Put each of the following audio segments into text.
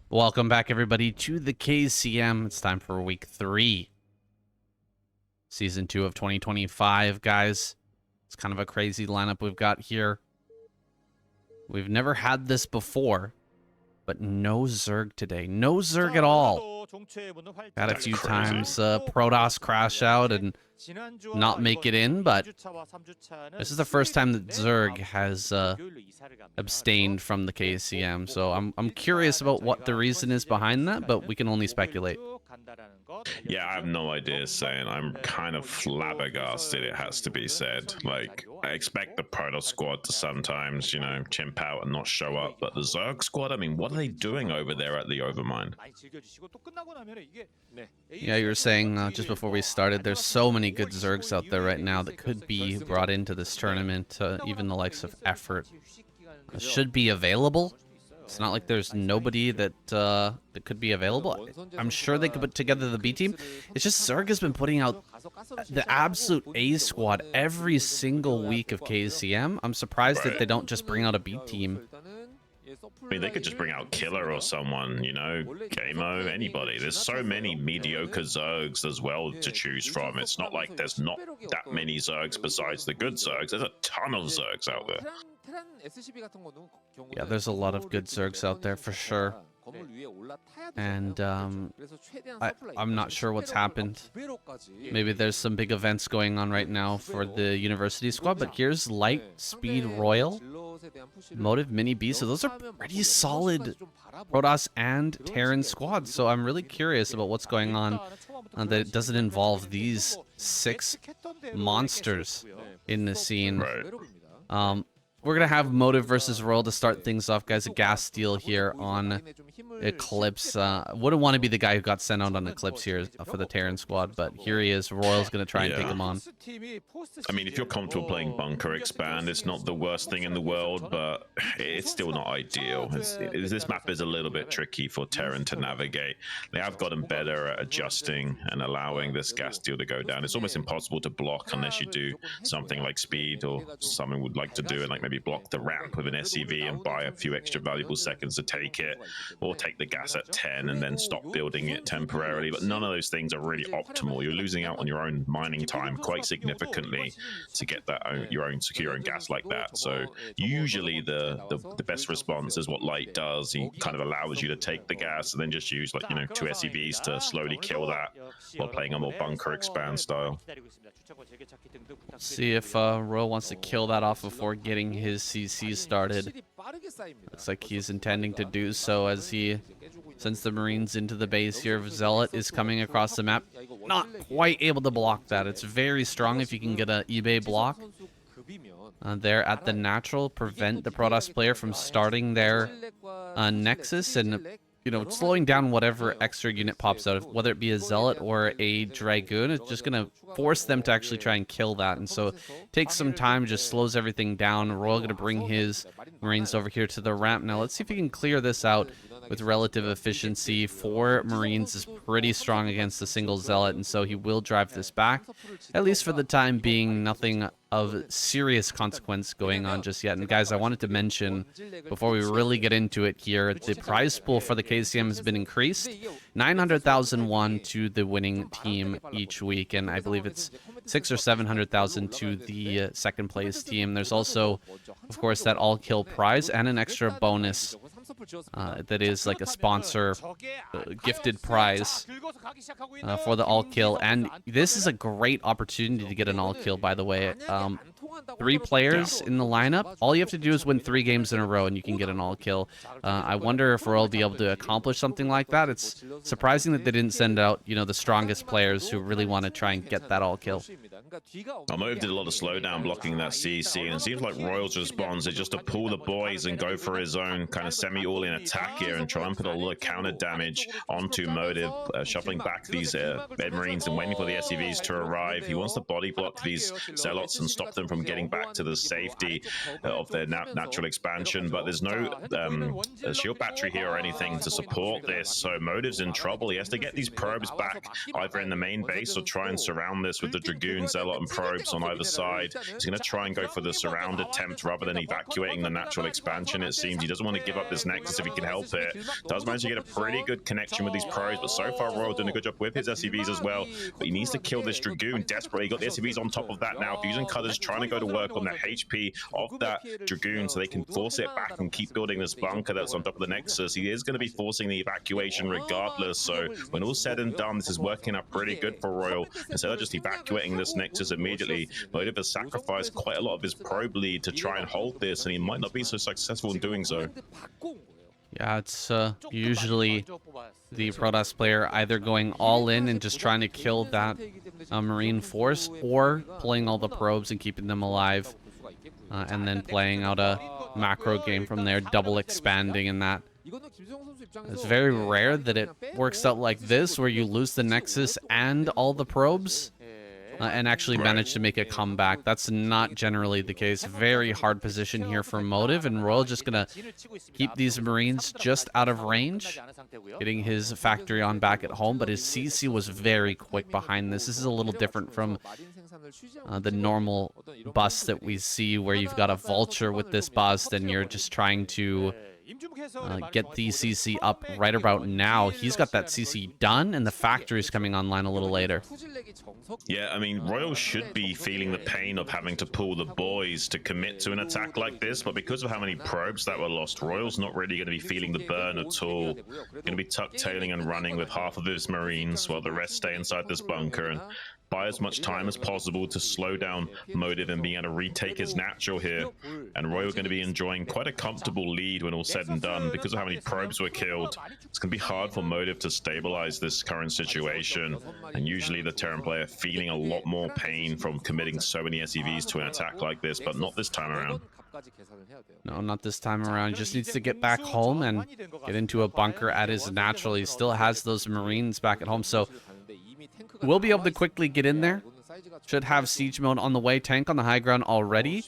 Welcome back, everybody, to the KCM. It's time for week 3, season 2 of 2025, guys. It's kind of a crazy lineup we've got here. We've never had this before, but no Zerg today. No Zerg at all. Had a few times Protoss crash out and not make it in, but this is the first time that Zerg has abstained from the KCM, so I'm curious about what the reason is behind that, but we can only speculate. Yeah, I have no idea, saying I'm kind of flabbergasted, it has to be said. Like, I expect the Protoss squad to sometimes, chimp out and not show up, but the Zerg squad, I mean, what are they doing over there at the Overmind? Yeah, you were saying just before we started, there's so many good Zergs out there right now that could be brought into this tournament. Even the likes of Effort should be available. It's not like there's nobody that that could be available. I'm sure they could put together the B team. It's just Zerg has been putting out the absolute A squad every single week of KCM. I'm surprised that they don't just bring out a B team. I mean, they could just bring out Killer or someone, Gamo, anybody. There's so many mediocre Zergs as well to choose from. It's not like there's not that many Zergs besides the good Zergs. There's a ton of Zergs out there. Yeah, there's a lot of good Zergs out there for sure. And I'm not sure what's happened. Maybe there's some big events going on right now for the University squad, but here's Light Speed Royal, Motive Mini B, so those are pretty solid Protoss and Terran squads, so I'm really curious about what's going on that it doesn't involve these 6 monsters in the scene. Right. We're going to have Motive versus Royal to start things off, guys. A gas steal here on Eclipse. Wouldn't want to be the guy who got sent out on Eclipse here for the Terran squad, but here he is. Royal's going to try and take him on. I mean, if you're comfortable playing Bunker Expand, it's not the worst thing in the world, but it's still not ideal. This map is a little bit tricky for Terran to navigate. They have gotten better at adjusting and allowing this gas steal to go down. It's almost impossible to block unless you do something like Speed or someone would like to do it, like maybe block the ramp with an SCV and buy a few extra valuable seconds to take it, or take the gas at 10 and then stop building it temporarily. But none of those things are really optimal. You're losing out on your own mining time quite significantly to get your own secure own gas like that. So usually the best response is what Light does. He kind of allows you to take the gas and then just use 2 SCVs to slowly kill that while playing a more Bunker Expand style. See if Royal wants to kill that off before getting his CC started. Looks like he's intending to do so as he sends the Marines into the base here. Zealot is coming across the map. Not quite able to block that. It's very strong if you can get an eBay block. There at the natural, prevent the Protoss player from starting their Nexus and slowing down whatever extra unit pops out, whether it be a Zealot or a Dragoon. It's just going to force them to actually try and kill that. And so it takes some time, just slows everything down. Royal going to bring his Marines over here to the ramp. Now let's see if he can clear this out with relative efficiency. 4 Marines is pretty strong against a single Zealot, and so he will drive this back. At least for the time being, nothing of serious consequence going on just yet. And guys, I wanted to mention, before we really get into it here, the prize pool for the KCM has been increased. 900,000 won to the winning team each week, and I believe it's 600,000 or 700,000 to the second place team. There's also, of course, that all-kill prize and an extra bonus that is like a sponsor gifted prize for the all-kill. And this is a great opportunity to get an all-kill, by the way. 3 players in the lineup. All you have to do is win 3 games in a row and you can get an all-kill. I wonder if Royal will be able to accomplish something like that. It's surprising that they didn't send out, the strongest players who really want to try and get that all-kill. Motive did a lot of slowdown blocking that CC, and it seems like Royal's response is just to pull the boys and go for his own kind of semi-all-in attack here and try and put a lot of counter damage onto Motive, shuffling back these Red Marines and waiting for the SCVs to arrive. He wants to body block these Zealots and stop them from getting back to the safety of their natural expansion, but there's no shield battery here or anything to support this, so Motive's in trouble. He has to get these probes back either in the main base or try and surround this with the Dragoon Zealot lot of probes on either side. He's going to try and go for the surround attempt rather than evacuating the natural expansion, it seems. He doesn't want to give up this Nexus if he can help it. Does manage to get a pretty good connection with these probes, but so far Royal doing a good job with his SCVs as well. But he needs to kill this Dragoon desperately. He got the SCVs on top of that now. Fusion Cutters trying to go to work on the HP of that Dragoon so they can force it back and keep building this bunker that's on top of the Nexus. He is going to be forcing the evacuation regardless, so when all's said and done, this is working out pretty good for Royal. Instead of just evacuating this Nexus immediately, Motive has sacrificed quite a lot of his probe lead to try and hold this, and he might not be so successful in doing so. Yeah, it's usually the Protoss player either going all in and just trying to kill that Marine force, or pulling all the probes and keeping them alive, and then playing out a macro game from there, double expanding and that. It's very rare that it works out like this, where you lose the Nexus and all the probes, and actually manage to make a comeback. That's not generally the case. Very hard position here for Motive, and Royal just gonna keep these Marines just out of range, getting his factory on back at home, but his CC was very quick behind this. This is a little different from the normal bust that we see, where you've got a Vulture with this bust and you're just trying to get the CC up right about now. He's got that CC done, and the factory's coming online a little later. Yeah, I mean, Royal should be feeling the pain of having to pull the boys to commit to an attack like this, but because of how many probes that were lost, Royal's not really going to be feeling the burn at all. Going to be tuck-tailing and running with half of his Marines while the rest stay inside this bunker and buy as much time as possible to slow down Motive and being able to retake his natural here. And Royal going to be enjoying quite a comfortable lead when all's said and done. Because of how many probes were killed, it's going to be hard for Motive to stabilize this current situation. And usually the Terran player feeling a lot more pain from committing so many SCVs to an attack like this, but not this time around. No, not this time around. Just needs to get back home and get into a bunker at his natural. He still has those Marines back at home, so we'll be able to quickly get in there. Should have siege mode on the way. Tank on the high ground already.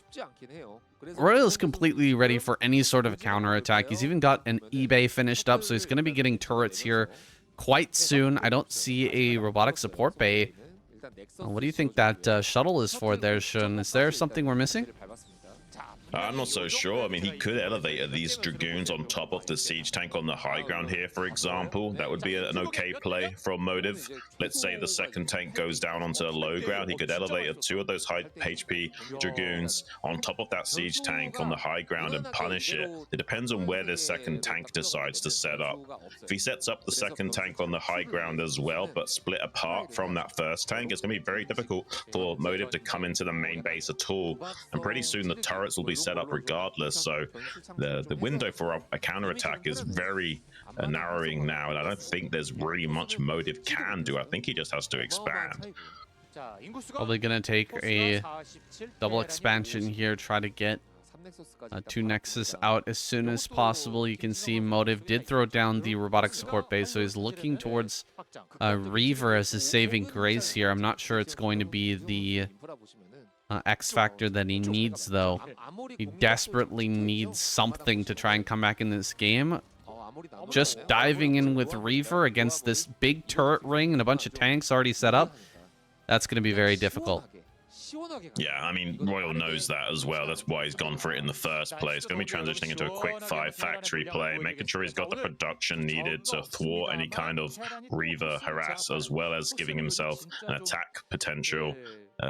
Royal is completely ready for any sort of counterattack. He's even got an eBay finished up, so he's going to be getting turrets here quite soon. I don't see a robotic support bay. What do you think that shuttle is for there, Shun? Is there something we're missing? I'm not so sure. I mean, he could elevate these Dragoons on top of the siege tank on the high ground here, for example. That would be an okay play from Motive. Let's say the second tank goes down onto the low ground. He could elevate two of those high HP Dragoons on top of that siege tank on the high ground and punish it. It depends on where this second tank decides to set up. If he sets up the second tank on the high ground as well, but split apart from that first tank, it's going to be very difficult for Motive to come into the main base at all. And pretty soon the turrets will be set up regardless, so the window for a counterattack is very narrowing now, and I don't think there's really much Motive can do. I think he just has to expand. Probably gonna take a double expansion here, try to get two Nexus out as soon as possible. You can see Motive did throw down the robotic support base, so he's looking towards Reaver as his saving grace here. I'm not sure it's going to be the X factor that he needs, though. He desperately needs something to try and come back in this game. Just diving in with Reaver against this big turret ring and a bunch of tanks already set up, that's going to be very difficult. Yeah, I mean, Royal knows that as well. That's why he's gone for it in the first place. Going to be transitioning into a quick 5 factory play, making sure he's got the production needed to thwart any kind of Reaver harass, as well as giving himself an attack potential.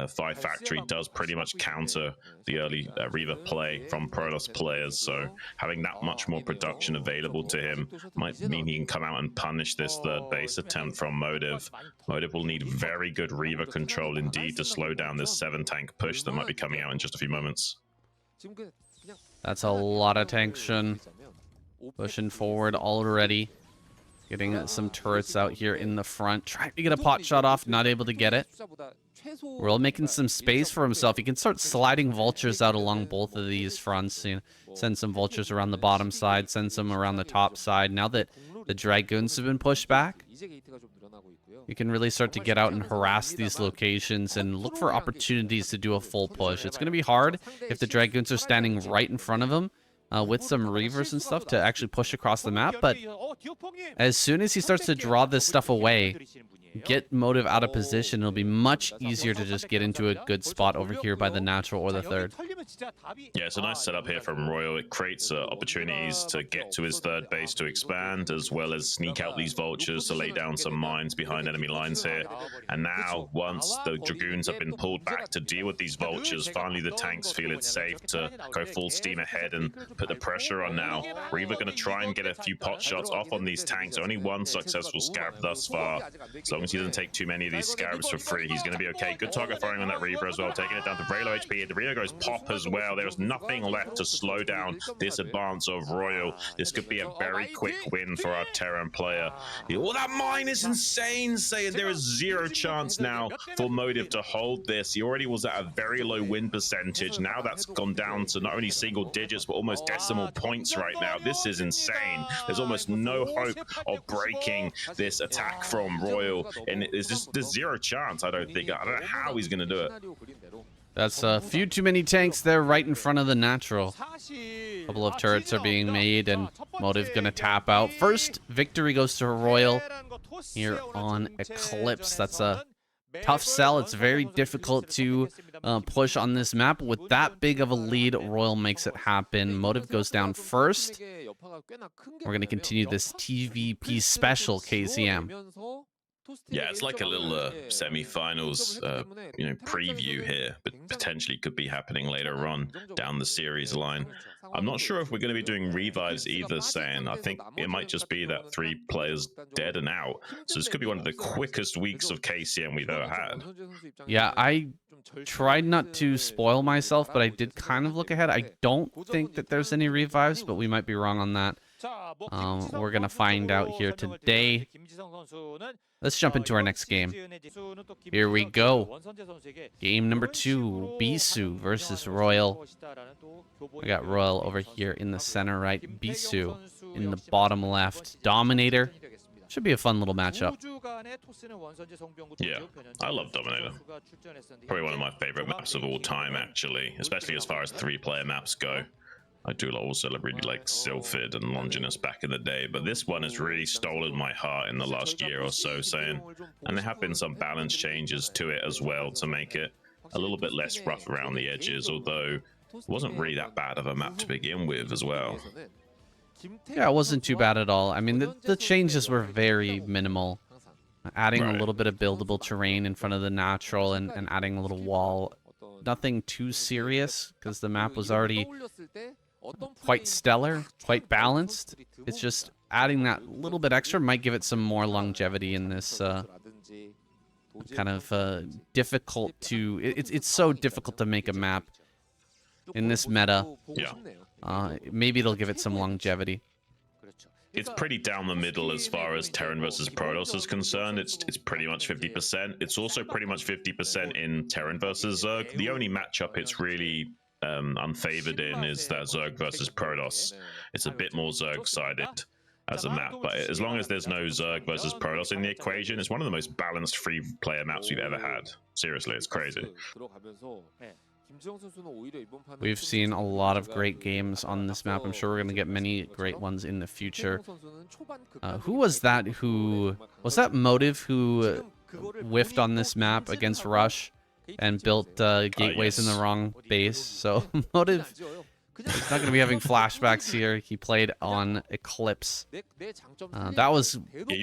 5 factory does pretty much counter the early Reaver play from Protoss players, so having that much more production available to him might mean he can come out and punish this third base attempt from Motive. Motive will need very good Reaver control indeed to slow down this 7 tank push that might be coming out in just a few moments. That's a lot of tension. Pushing forward already. Getting some turrets out here in the front. Trying to get a pot shot off, not able to get it. Royal making some space for himself. He can start sliding vultures out along both of these fronts. You know, send some vultures around the bottom side, send some around the top side. Now that the Dragoons have been pushed back, you can really start to get out and harass these locations and look for opportunities to do a full push. It's going to be hard if the Dragoons are standing right in front of him with some Reavers and stuff to actually push across the map, but as soon as he starts to draw this stuff away, get Motive out of position, it'll be much easier to just get into a good spot over here by the natural or the third. Yeah, it's a nice setup here from Royal. It creates opportunities to get to his third base to expand, as well as sneak out these vultures to lay down some mines behind enemy lines here. And now, once the Dragoons have been pulled back to deal with these vultures, finally the tanks feel it's safe to go full steam ahead and put the pressure on now. We're either going to try and get a few pot shots off on these tanks. Only one successful scarab thus far. As long as he doesn't take too many of these scarabs for free, he's going to be okay. Good target firing on that Reaver as well, taking it down to very low HP. The Reaver goes pop as well. There's nothing left to slow down this advance of Royal. This could be a very quick win for our Terran player. Oh, that mine is insane, saying there is zero chance now for Motive to hold this. He already was at a very low win percentage. Now that's gone down to not only single digits, but almost decimal points right now. This is insane. There's almost no hope of breaking this attack from Royal, and there's zero chance. I don't know how he's going to do it. That's a few too many tanks there right in front of the natural. A couple of turrets are being made, and Motive gonna tap out. First victory goes to Royal here on Eclipse. That's a tough sell. It's very difficult to push on this map. With that big of a lead, Royal makes it happen. Motive goes down first. We're gonna continue this TVP special KCM. Yeah, it's like a little semi-finals, preview here, but potentially could be happening later on down the series line. I'm not sure if we're going to be doing revives either, saying I think it might just be that 3 players dead and out. So this could be one of the quickest weeks of KCM we've ever had. Yeah, I tried not to spoil myself, but I did kind of look ahead. I don't think that there's any revives, but we might be wrong on that. We're going to find out here today. Let's jump into our next game. Here we go. Game number 2, Bisu versus Royal. We got Royal over here in the center right, Bisu in the bottom left. Dominator. Should be a fun little matchup. Yeah, I love Dominator. Probably one of my favorite maps of all time, actually, especially as far as 3-player maps go. I do also really like Sylphid and Longinus back in the day, but this one has really stolen my heart in the last year or so, saying, and there have been some balance changes to it as well to make it a little bit less rough around the edges, although it wasn't really that bad of a map to begin with as well. Yeah, it wasn't too bad at all. I mean, the changes were very minimal. Adding a little bit of buildable terrain in front of the natural and adding a little wall. Nothing too serious, because the map was already quite stellar, quite balanced. It's just adding that little bit extra might give it some more longevity in this kind of difficult to... It's so difficult to make a map in this meta. Yeah. Maybe it'll give it some longevity. It's pretty down the middle as far as Terran versus Protoss is concerned. It's pretty much 50%. It's also pretty much 50% in Terran versus Zerg. The only matchup it's really unfavored in is that Zerg versus Protoss. It's a bit more Zerg-sided as a map, but as long as there's no Zerg versus Protoss in the equation, it's one of the most balanced 3-player maps we've ever had. Seriously, it's crazy. We've seen a lot of great games on this map. I'm sure we're going to get many great ones in the future. Who was that who... Was that Motive who whiffed on this map against Rush and built gateways in the wrong base? So Motive... He's not going to be having flashbacks here. He played on Eclipse. That was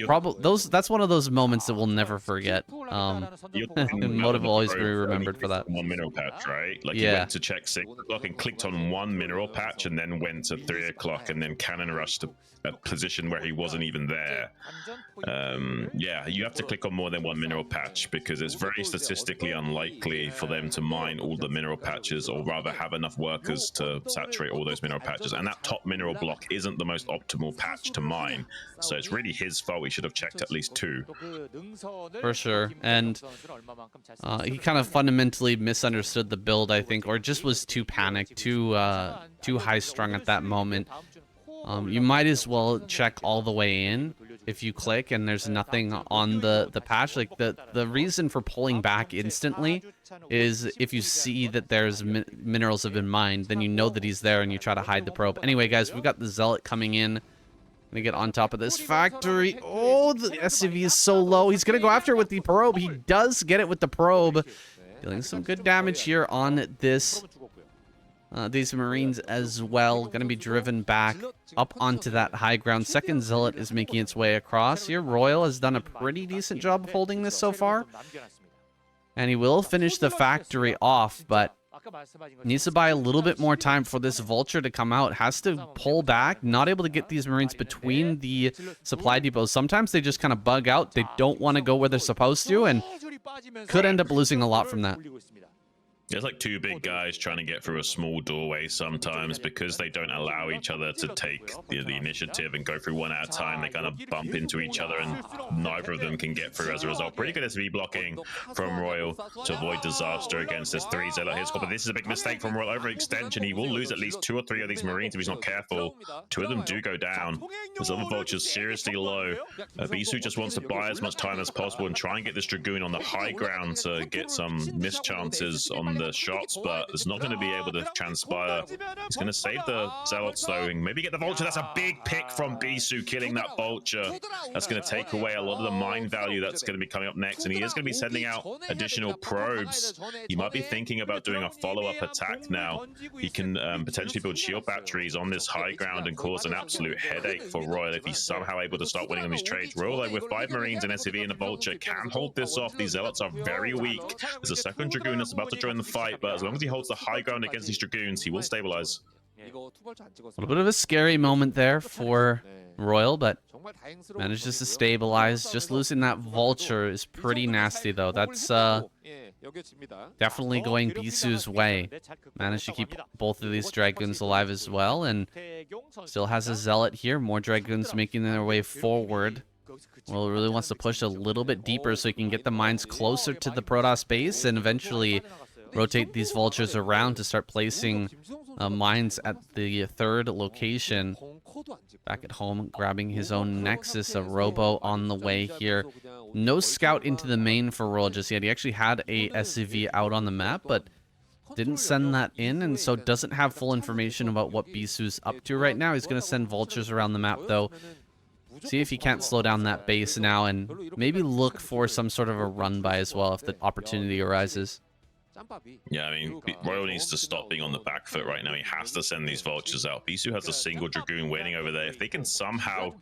probably that's one of those moments that we'll never forget. Motive will always be remembered for that. 1 mineral patch, right? Like he went to check 6 o'clock and clicked on 1 mineral patch, and then went to 3 o'clock and then cannon rushed to a position where he wasn't even there. Yeah, you have to click on more than 1 mineral patch because it's very statistically unlikely for them to mine all the mineral patches, or rather have enough workers to saturate all those mineral patches. And that top mineral block isn't the most optimal patch to mine, so it's really his fault. He should have checked at least 2. For sure. And he kind of fundamentally misunderstood the build, I think, or just was too panicked, too high-strung at that moment. You might as well check all the way in if you click and there's nothing on the patch. Like the reason for pulling back instantly is if you see that there's minerals have been mined, then you know that he's there and you try to hide the probe. Anyway, guys, we've got the Zealot coming in. Gonna get on top of this factory. Oh, the SCV is so low. He's gonna go after it with the probe. He does get it with the probe. Dealing some good damage here on this these Marines as well. Gonna be driven back up onto that high ground. Second Zealot is making its way across here. Royal has done a pretty decent job of holding this so far. And he will finish the factory off, but needs to buy a little bit more time for this Vulture to come out. Has to pull back. Not able to get these Marines between the supply depots. Sometimes they just kind of bug out. They don't want to go where they're supposed to, and could end up losing a lot from that. There's like two big guys trying to get through a small doorway sometimes because they don't allow each other to take the initiative and go through one at a time. They kind of bump into each other and neither of them can get through as a result. Pretty good SV blocking from Royal to avoid disaster against this 3 Zealot hit squad. But this is a big mistake from Royal. Overextension. He will lose at least 2 or 3 of these Marines if he's not careful. 2 of them do go down. This other Vulture's seriously low. Bisu just wants to buy as much time as possible and try and get this Dragoon on the high ground to get some missed chances on the shots, but it's not going to be able to transpire. He's going to save the Zealots though, and maybe get the Vulture. That's a big pick from Bisu, killing that Vulture. That's going to take away a lot of the mine value that's going to be coming up next, and he is going to be sending out additional probes. He might be thinking about doing a follow-up attack now. He can potentially build shield batteries on this high ground and cause an absolute headache for Royal if he's somehow able to start winning on these trades. Royal, like, with 5 Marines, and SCV, and a Vulture, can hold this off. These Zealots are very weak. There's a second Dragoon that's about to join the fight, but as long as he holds the high ground against these Dragoons, he will stabilize. A little bit of a scary moment there for Royal, but manages to stabilize. Just losing that Vulture is pretty nasty, though. That's definitely going Bisu's way. Managed to keep both of these Dragoons alive as well, and still has a Zealot here. More Dragoons making their way forward. Well, really wants to push a little bit deeper so he can get the mines closer to the Protoss base and eventually rotate these Vultures around to start placing mines at the 3rd location. Back at home, grabbing his own Nexus, a Robo on the way here. No scout into the main for Royal just yet. He actually had a SCV out on the map, but didn't send that in, and so doesn't have full information about what Bisu's up to right now. He's going to send Vultures around the map, though. See if he can't slow down that base now, and maybe look for some sort of a run by as well if the opportunity arises. Yeah, I mean, Royal needs to stop being on the back foot right now. He has to send these Vultures out. Bisu has a single Dragoon waiting over there. If they can somehow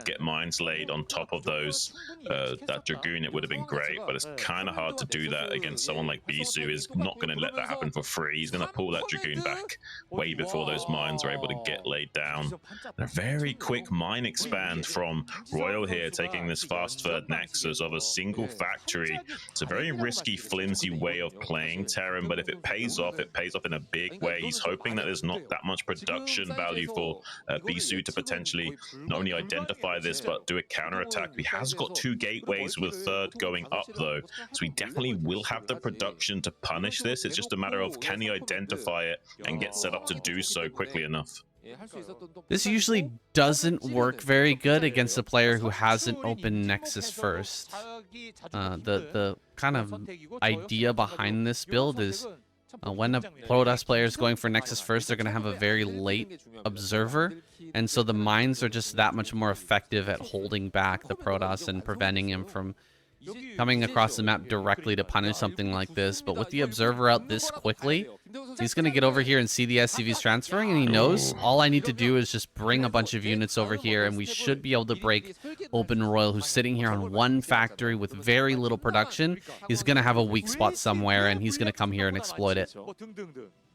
get mines laid on top of those, that Dragoon, it would have been great, but it's kind of hard to do that against someone like Bisu. Is not going to let that happen for free. He's going to pull that Dragoon back way before those mines are able to get laid down. A very quick mine expand from Royal here, taking this fast third Nexus of a single factory. It's a very risky, flimsy way of playing Terran, but if it pays off in a big way. He's hoping that there's not that much production value for Bisu to potentially not only identify this, but do a counterattack. He has got 2 gateways with 3rd going up, though, so he definitely will have the production to punish this. It's just a matter of, can he identify it and get set up to do so quickly enough? This usually doesn't work very good against a player who hasn't opened Nexus first. The kind of idea behind this build is when a Protoss player is going for Nexus first, they're going to have a very late observer, and so the mines are just that much more effective at holding back the Protoss and preventing him from coming across the map directly to punish something like this. But with the observer out this quickly, he's going to get over here and see the SCVs transferring, and he knows all I need to do is just bring a bunch of units over here, and we should be able to break open Royal, who's sitting here on 1 factory with very little production. He's going to have a weak spot somewhere, and he's going to come here and exploit it.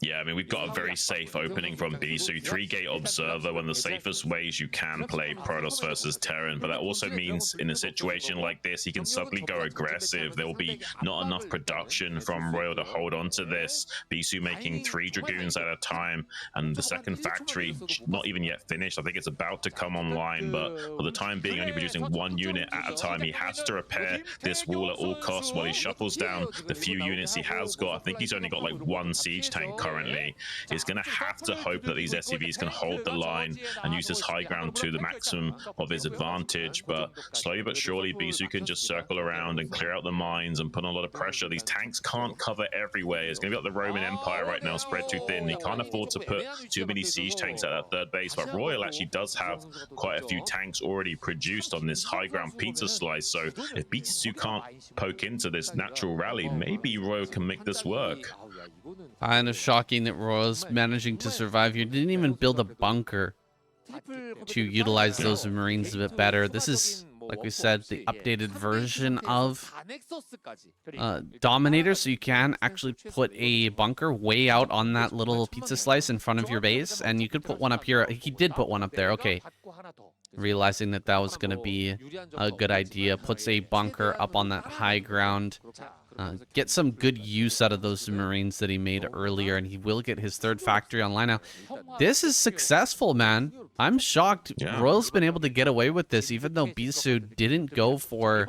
Yeah, I mean, we've got a very safe opening from Bisu. 3-gate observer, one of the safest ways you can play Protoss versus Terran, but that also means in a situation like this, he can suddenly go aggressive. There will be not enough production from Royal to hold on to this. Bisu making 3 Dragoons at a time, and the second factory not even yet finished. I think it's about to come online, but for the time being, only producing 1 unit at a time. He has to repair this wall at all costs while he shuffles down the few units he has got. I think he's only got like 1 siege tank currently. currently, is going to have to hope that these SCVs can hold the line and use this high ground to the maximum of his advantage. But slowly but surely, Bisu can just circle around and clear out the mines and put on a lot of pressure. These tanks can't cover everywhere. It's going to be like the Roman Empire right now, spread too thin. He can't afford to put too many siege tanks at that third base. But Royal actually does have quite a few tanks already produced on this high ground pizza slice. So if Bisu can't poke into this natural rally, maybe Royal can make this work. Kind of shocking that Royal's managing to survive here. Didn't even build a bunker to utilize those Marines a bit better. This is, like we said, the updated version of Dominator, so you can actually put a bunker way out on that little pizza slice in front of your base, and you could put one up here. He did put one up there. Okay. Realizing that that was going to be a good idea, puts a bunker up on that high ground. Get some good use out of those Marines that he made earlier, and he will get his third factory online now. This is successful, man. I'm shocked. Yeah. Royal's been able to get away with this, even though Bisu didn't go for,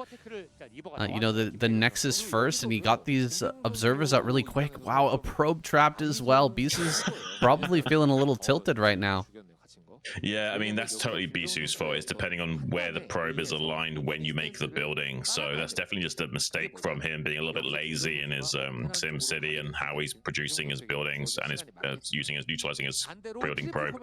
you know, the Nexus first, and he got these observers out really quick. Wow, a probe trapped as well. Bisu's probably feeling a little tilted right now. Yeah, I mean, that's totally Bisu's fault. It's depending on where the probe is aligned when you make the building. So that's definitely just a mistake from him being a little bit lazy in his Sim City and how he's producing his buildings and his utilizing his building probe.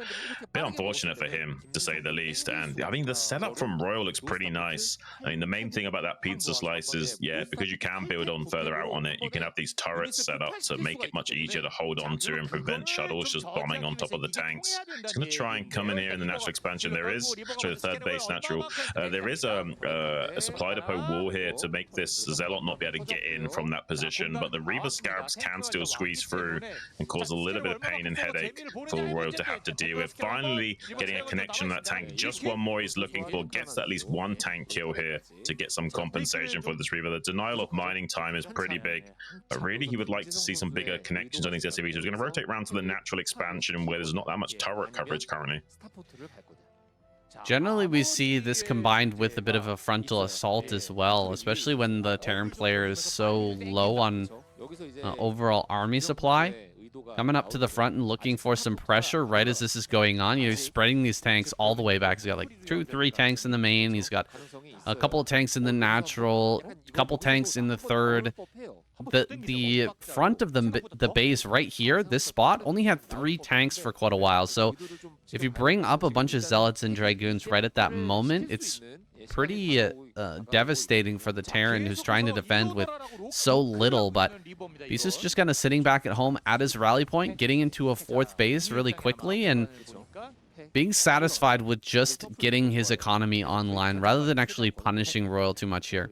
Bit unfortunate for him, to say the least. And I mean, the setup from Royal looks pretty nice. I mean, the main thing about that pizza slice is, yeah, because you can build on further out on it, you can have these turrets set up to make it much easier to hold on to and prevent shuttles just bombing on top of the tanks. He's going to try and come in here in the natural expansion. There is, so the third base natural, there is a supply depot wall here to make this Zealot not be able to get in from that position, but the Reaver Scarabs can still squeeze through and cause a little bit of pain and headache for Royal to have to deal with. Finally getting a connection on that tank, just one more he's looking for, gets at least one tank kill here to get some compensation for this Reaver. The denial of mining time is pretty big, but really he would like to see some bigger connections on these SCVs. He's going to rotate around to the natural expansion where there's not that much turret coverage currently. Generally, we see this combined with a bit of a frontal assault as well, especially when the Terran player is so low on overall army supply. Coming up to the front and looking for some pressure right as this is going on. You know, he's spreading these tanks all the way back. He's got like 2-3 tanks in the main. He's got a couple of tanks in the natural, a couple tanks in the third. The front of the base right here, this spot, only had 3 tanks for quite a while. So if you bring up a bunch of Zealots and Dragoons right at that moment, it's pretty devastating for the Terran, who's trying to defend with so little. But he's just kind of sitting back at home at his rally point, getting into a 4th base really quickly, and being satisfied with just getting his economy online rather than actually punishing Royal too much here.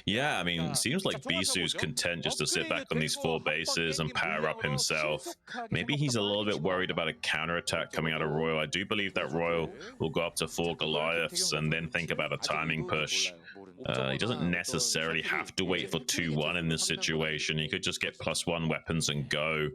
Yeah, I mean, it seems like Bisu's content just to sit back on these 4 bases and power up himself. Maybe he's a little bit worried about a counterattack coming out of Royal. I do believe that Royal will go up to 4 Goliaths and then think about a timing push. He doesn't necessarily have to wait for 2-1 in this situation. He could just get +1 weapons and go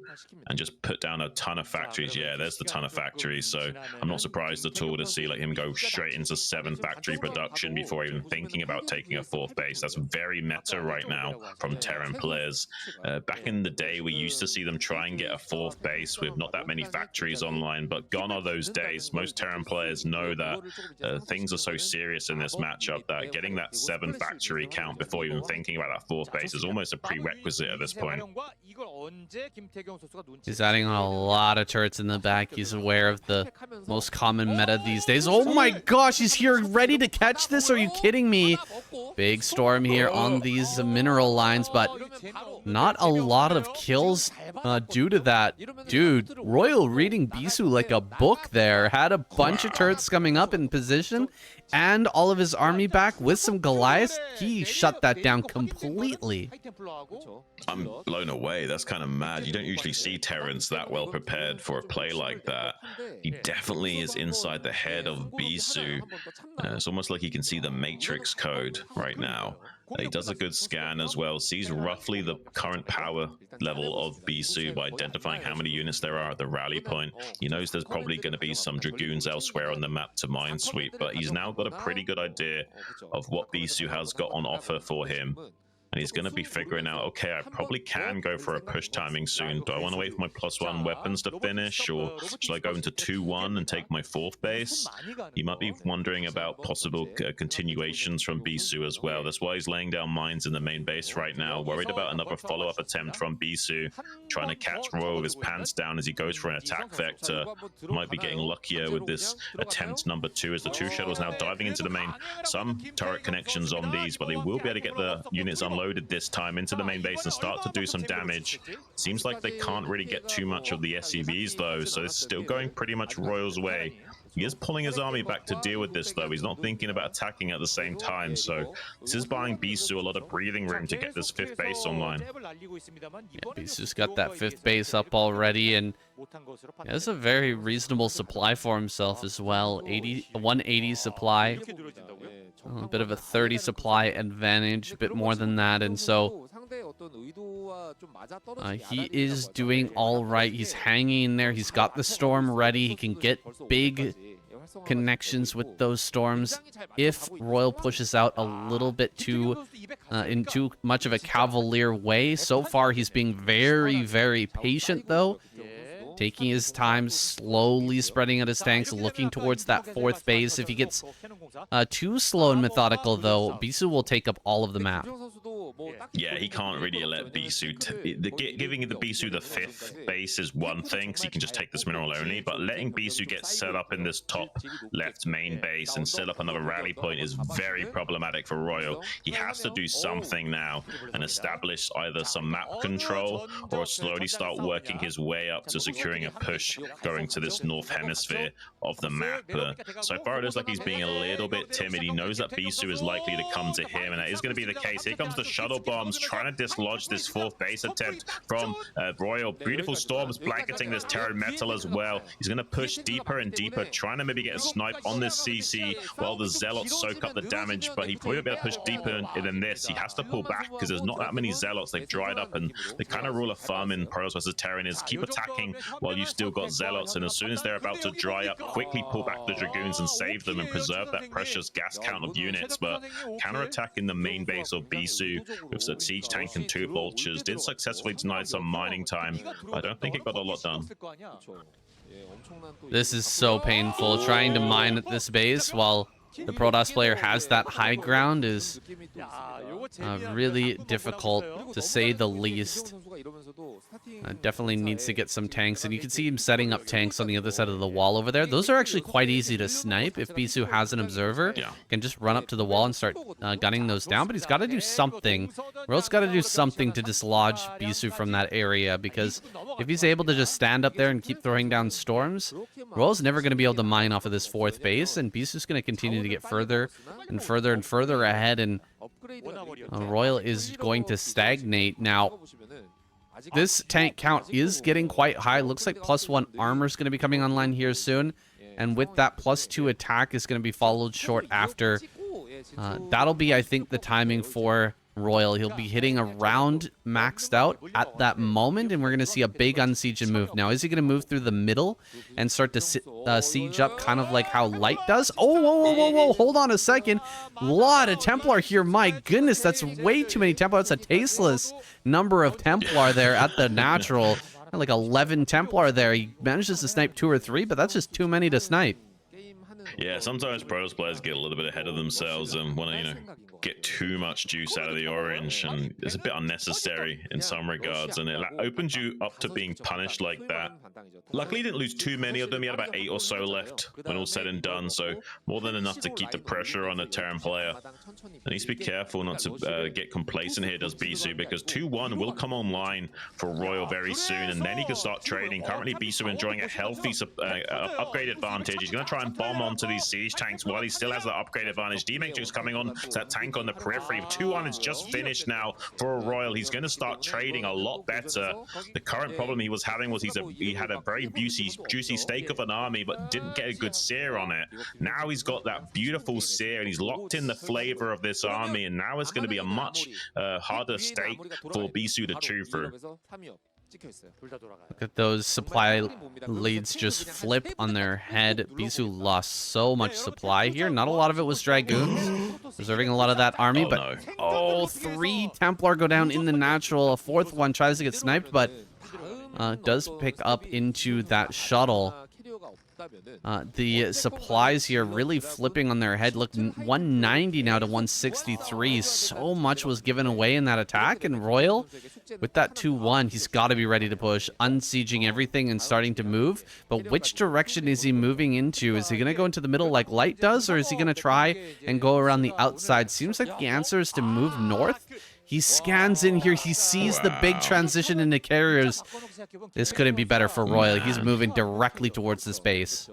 and just put down a ton of factories. Yeah, there's the ton of factories. So I'm not surprised at all to see like him go straight into 7 factory production before even thinking about taking a 4th base. That's very meta right now from Terran players. Back in the day, we used to see them try and get a 4th base with not that many factories online, but gone are those days. Most Terran players know that things are so serious in this matchup that getting that 7 factory count before even thinking about that 4th base is almost a prerequisite at this point. He's adding a lot of turrets in the back. He's aware of the most common meta these days. Oh my gosh, he's here ready to catch this? Are you kidding me? Big storm here on these mineral lines, but not a lot of kills due to that. Dude, Royal reading Bisu like a book there. Had a bunch of turrets coming up in position and all of his army back with some Goliaths. He shut that down completely. I'm blown away. That's kind of mad. You don't usually see Terrans that well prepared for a play like that. He definitely is inside the head of Bisu. It's almost like he can see the matrix code right now. He does a good scan as well, sees roughly the current power level of Bisu by identifying how many units there are at the rally point. He knows there's probably going to be some Dragoons elsewhere on the map to minesweep, but he's now got a pretty good idea of what Bisu has got on offer for him. and he's going to be figuring out, okay, I probably can go for a push timing soon. Do I want to wait for my +1 weapons to finish, or should I go into 2-1 and take my 4th base? He might be wondering about possible continuations from Bisu as well. That's why he's laying down mines in the main base right now, worried about another follow-up attempt from Bisu, trying to catch Royal with his pants down as he goes for an attack vector. Might be getting luckier with this attempt number 2 as the 2 shuttles now diving into the main. Some turret connections on these, but they will be able to get the units unloaded this time into the main base and start to do some damage. Seems like they can't really get too much of the SCVs though, so it's still going pretty much Royal's way. He is pulling his army back to deal with this though. He's not thinking about attacking at the same time, so this is buying Bisu a lot of breathing room to get this 5th base online. Yeah, Bisu's got that 5th base up already, and it's a very reasonable supply for himself as well. 180 supply, a bit of a 30 supply advantage, a bit more than that, and so he is doing all right. He's hanging in there. He's got the storm ready. He can get big connections with those storms if Royal pushes out a little bit too in too much of a cavalier way. So far, he's being very, very patient, though. Taking his time, slowly spreading out his tanks, looking towards that 4th base. If he gets too slow and methodical, though, Bisu will take up all of the map. Yeah, he can't really let Bisu... Giving the Bisu the 5th base is one thing, because he can just take this mineral only, but letting Bisu get set up in this top left main base and set up another rally point is very problematic for Royal. He has to do something now and establish either some map control or slowly start working his way up to securing a push going to this north hemisphere of the map. So far, it looks like he's being a little bit timid. He knows that Bisu is likely to come to him, and that is going to be the case. Here comes the shuttle bombs trying to dislodge this 4th base attempt from Royal. Beautiful storms blanketing this Terran metal as well. He's going to push deeper and deeper, trying to maybe get a snipe on this CC while the Zealots soak up the damage, but he probably won't be able to push deeper than this. He has to pull back because there's not that many Zealots. They've dried up, and the kind of rule of thumb in Protoss versus Terran is keep attacking while you've still got Zealots, and as soon as they're about to dry up, quickly pull back the Dragoons and save them and preserve that precious gas count of units. But counterattacking the main base of Bisu with a siege tank and 2 vultures did successfully deny some mining time. I don't think it got a lot done. This is so painful. Trying to mine at this base while the Protoss player has that high ground is really difficult, to say the least. Definitely needs to get some tanks, and you can see him setting up tanks on the other side of the wall over there. Those are actually quite easy to snipe if Bisu has an observer. Yeah. Can just run up to the wall and start gunning those down, but he's got to do something. Royal's got to do something to dislodge Bisu from that area, because if he's able to just stand up there and keep throwing down storms, Royal's never going to be able to mine off of this 4th base, and Bisu's going to continue to get further and further and further ahead, and Royal is going to stagnate. Now, this tank count is getting quite high. Looks like +1 armor is going to be coming online here soon, and with that +2 attack is going to be followed short after. That'll be, I think, the timing for Royal. He'll be hitting around maxed out at that moment, and we're going to see a big unsiege and move. Now, is he going to move through the middle and start to siege up, kind of like how Light does? Oh, whoa, hold on a second. A lot of Templar here. My goodness, that's way too many Templar. That's a tasteless number of Templar there at the natural. Like 11 Templar there. He manages to snipe 2 or 3, but that's just too many to snipe. Yeah, sometimes Protoss players get a little bit ahead of themselves and want to, get too much juice out of the orange, and it's a bit unnecessary in some regards, and it opens you up to being punished like that. Luckily, he didn't lose too many of them. He had about 8 or so left when all said and done, so more than enough to keep the pressure on a Terran player. And needs to be careful not to get complacent here, does Bisu, because 2-1 will come online for Royal very soon, and then he can start trading. Currently, Bisu enjoying a healthy upgrade advantage. He's going to try and bomb onto these siege tanks while he still has that upgrade advantage. D-Matrix coming on to that tank on the periphery. 2-1 is just finished now for Royal. He's going to start trading a lot better. The current problem he was having was he had a very juicy stake of an army, but didn't get a good sear on it. Now he's got that beautiful sear, and he's locked in the flavor of this army, and now it's going to be a much harder stake for Bisu to chew through. Look at those supply leads just flip on their head. Bisu lost so much supply here. Not a lot of it was Dragoons. preserving a lot of that army. Oh, But no. oh, 3 Templar go down in the natural. A 4th one tries to get sniped, but does pick up into that shuttle. The supplies here really flipping on their head. Look, 190 now to 163. So much was given away in that attack, and Royal, with that 2-1, he's got to be ready to push, unsieging everything and starting to move. But which direction is he moving into? Is he going to go into the middle like Light does, or is he going to try and go around the outside? Seems like the answer is to move north. He scans in here. He sees the big transition into carriers. This couldn't be better for Royal. He's moving directly towards this base.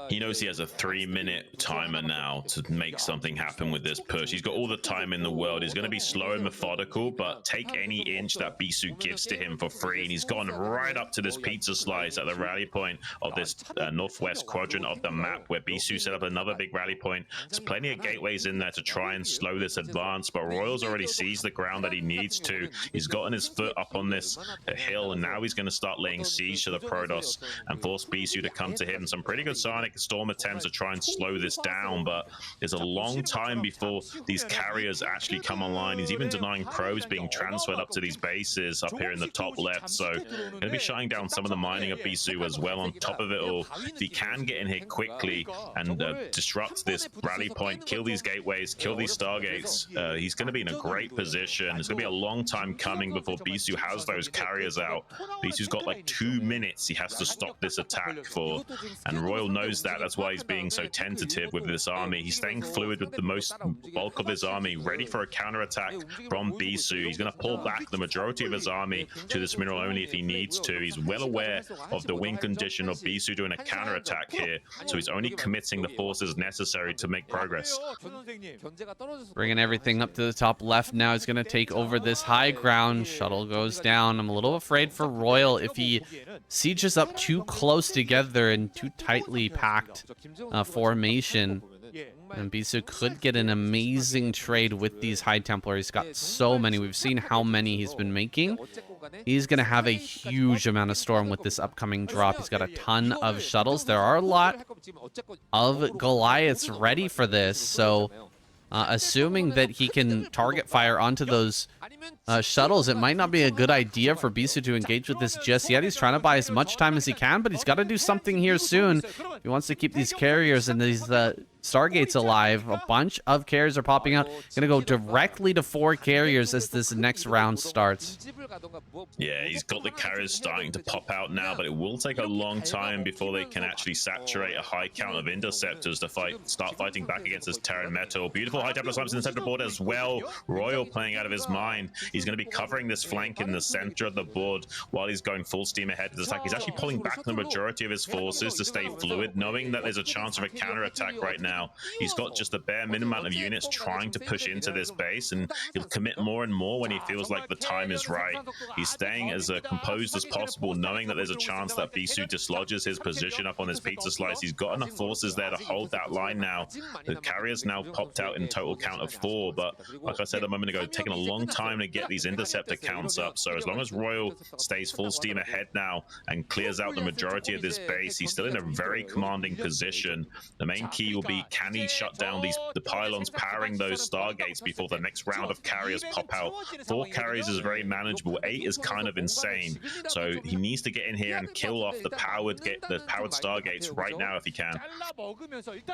He knows he has a 3-minute timer now to make something happen with this push. He's got all the time in the world. He's going to be slow and methodical, but take any inch that Bisu gives to him for free. And he's gone right up to this pizza slice at the rally point of this northwest quadrant of the map, where Bisu set up another big rally point. There's plenty of gateways in there to try and slow this advance, but Royals already sees the ground that he needs to. He's gotten his foot up on this hill, and now he's going to start laying siege to the Protoss and force Bisu to come to him. Some pretty good Sonic Storm attempts to try and slow this down, but there's a long time before these carriers actually come online. He's even denying probes being transferred up to these bases up here in the top left, so going to be shutting down some of the mining of Bisu as well on top of it all. If he can get in here quickly and disrupt this rally point, kill these gateways, kill these stargates, he's going to be in a great position. It's going to be a long time coming before Bisu has those carriers out. Bisu's got like 2 minutes he has to stop this attack for, and Royal knows that. That's why he's being so tentative with this army. He's staying fluid with the most bulk of his army, ready for a counterattack from Bisu. He's going to pull back the majority of his army to this mineral only if he needs to. He's well aware of the win condition of Bisu doing a counterattack here, so he's only committing the forces necessary to make progress. Bringing everything up to the top left now. He's going to take over this high ground. Shuttle goes down. I'm a little afraid for Royal if he sieges up too close together and too tightly packed formation. And Bisu could get an amazing trade with these High Templar. He's got so many. We've seen how many he's been making. He's going to have a huge amount of Storm with this upcoming drop. He's got a ton of shuttles. There are a lot of Goliaths ready for this, so assuming that he can target fire onto those shuttles, it might not be a good idea for Bisu to engage with this just yet. He's trying to buy as much time as he can, but he's got to do something here soon if he wants to keep these carriers and these Stargates alive. A bunch of carriers are popping out. Gonna go directly to 4 carriers as this next round starts. Yeah, he's got the carriers starting to pop out now, but it will take a long time before they can actually saturate a high count of interceptors to start fighting back against this Terran metal. Beautiful high Templar snipers in the center board as well. Royal playing out of his mind. He's going to be covering this flank in the center of the board while he's going full steam ahead to this attack. He's actually pulling back the majority of his forces to stay fluid, knowing that there's a chance of a counterattack right now. He's got just the bare minimum amount of units trying to push into this base, and he'll commit more and more when he feels like the time is right. He's staying as composed as possible, knowing that there's a chance that Bisu dislodges his position up on this pizza slice. He's got enough forces there to hold that line now. The carrier's now popped out in total count of 4, but like I said a moment ago, taking a long time to get these interceptor counts up. So as long as Royal stays full steam ahead now and clears out the majority of this base, he's still in a very commanding position. The main key will be, can he shut down the pylons powering those stargates before the next round of carriers pop out? 4 carriers is very manageable. 8 is kind of insane. So he needs to get in here and kill off the powered stargates right now if he can.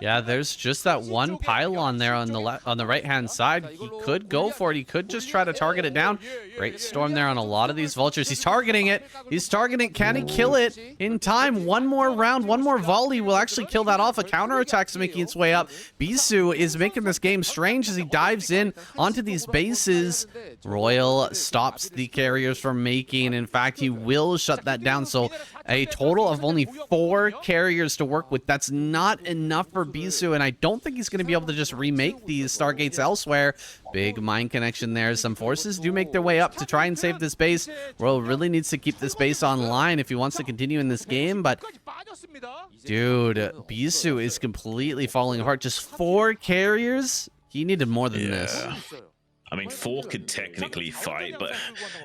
Yeah, there's just that one pylon there on the right hand side. He could go for it. He could just try to target it down. Great storm there on a lot of these vultures. He's targeting it. He's targeting it. Can he kill it in time? One more round, one more volley will actually kill that off. A counterattack's making its way up. Bisu is making this game strange as he dives in onto these bases. Royal stops the carriers from making. In fact, he will shut that down. So a total of only 4 carriers to work with. That's not enough for Bisu, and I don't think he's going to be able to just remake these Stargates elsewhere. Big mine connection there. Some forces do make their way up to try and save this base. Royal really needs to keep this base online if he wants to continue in this game, but dude, Bisu is completely falling apart. Just 4 carriers? He needed more than this. I mean, 4 could technically fight, but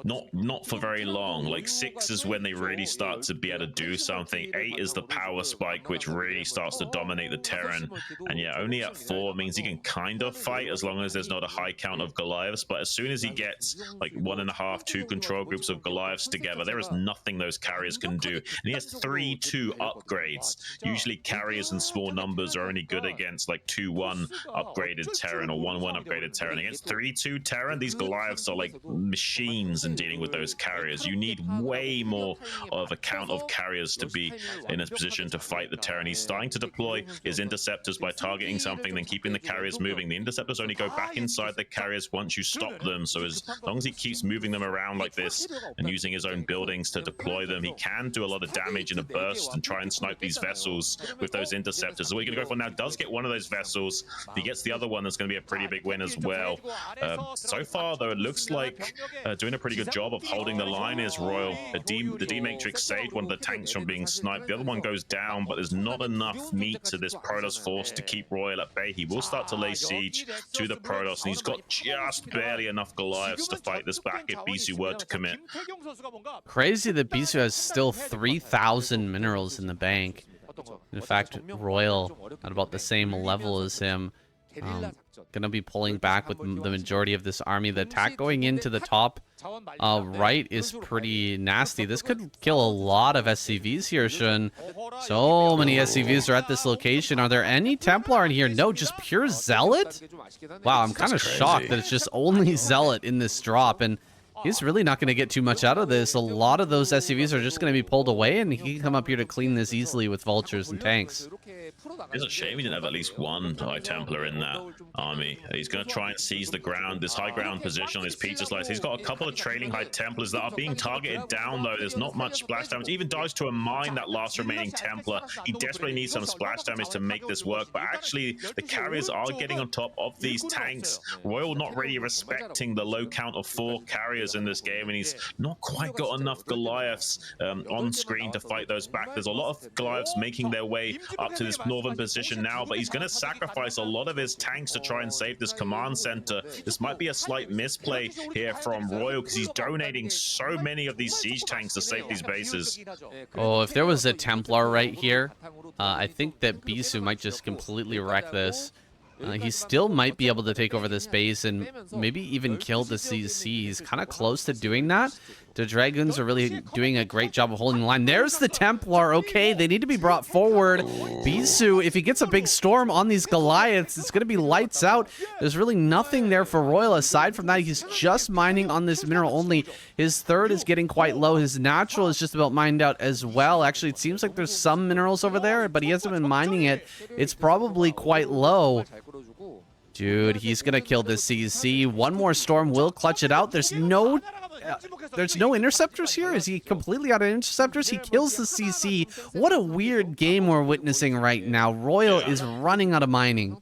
not for very long. Like 6 is when they really start to be able to do something. 8 is the power spike, which really starts to dominate the Terran. And yeah, only at 4 means he can kind of fight as long as there's not a high count of Goliaths. But as soon as he gets like 1.5, 2 control groups of Goliaths together, there is nothing those carriers can do. And he has 3-2 upgrades. Usually carriers in small numbers are only good against like 2-1 upgraded Terran or 1-1 upgraded Terran. Against 3-2 Terran, these Goliaths are like machines in dealing with those carriers. You need way more of a count of carriers to be in a position to fight the Terran. He's starting to deploy his interceptors by targeting something, then keeping the carriers moving. The interceptors only go back inside the carriers once you stop them. So as long as he keeps moving them around like this and using his own buildings to deploy them, he can do a lot of damage in a burst and try and snipe these vessels with those interceptors. So what he's going to go for now, does get one of those vessels. If he gets the other one, that's going to be a pretty big win as well. So far, though, it looks like doing a pretty good job of holding the line is Royal. The D-Matrix saved one of the tanks from being sniped. The other one goes down, but there's not enough meat to this Protoss force to keep Royal at bay. He will start to lay siege to the Protoss, and he's got just barely enough Goliaths to fight this back if Bisu were to commit. Crazy that Bisu has still 3,000 minerals in the bank. In fact, Royal at about the same level as him. Gonna be pulling back with the majority of this army. The attack going into the top right is pretty nasty. This could kill a lot of SCVs here, Shun. So many SCVs are at this location. Are there any Templar in here? No, just pure Zealot? Wow, I'm kind of shocked that it's just only Zealot in this drop, and he's really not going to get too much out of this. A lot of those SCVs are just going to be pulled away, and he can come up here to clean this easily with vultures and tanks. It's a shame he didn't have at least one High Templar in that army. He's going to try and seize the ground, this high ground position on his pizza slice. He's got a couple of trailing High Templars that are being targeted down, though. There's not much splash damage. He even dives to a mine, that last remaining Templar. He desperately needs some splash damage to make this work, but actually the carriers are getting on top of these tanks. Royal not really respecting the low count of 4 carriers in this game, and he's not quite got enough Goliaths on screen to fight those back. There's a lot of Goliaths making their way up to this northern position now, but he's going to sacrifice a lot of his tanks to try and save this command center. This might be a slight misplay here from Royal because he's donating so many of these siege tanks to save these bases. Oh, if there was a Templar right here, I think that Bisu might just completely wreck this. He still might be able to take over this base and maybe even kill the CC. He's kind of close to doing that. The Dragoons are really doing a great job of holding the line. There's the Templar. Okay, they need to be brought forward. Bisu, if he gets a big storm on these Goliaths, it's going to be lights out. There's really nothing there for Royal aside from that. He's just mining on this mineral only. His third is getting quite low. His natural is just about mined out as well. Actually, it seems like there's some minerals over there, but he hasn't been mining it. It's probably quite low. Dude, he's going to kill this CC. One more storm will clutch it out. There's no interceptors here. Is he completely out of interceptors? He kills the CC. What a weird game we're witnessing right now. Royal is running out of mining.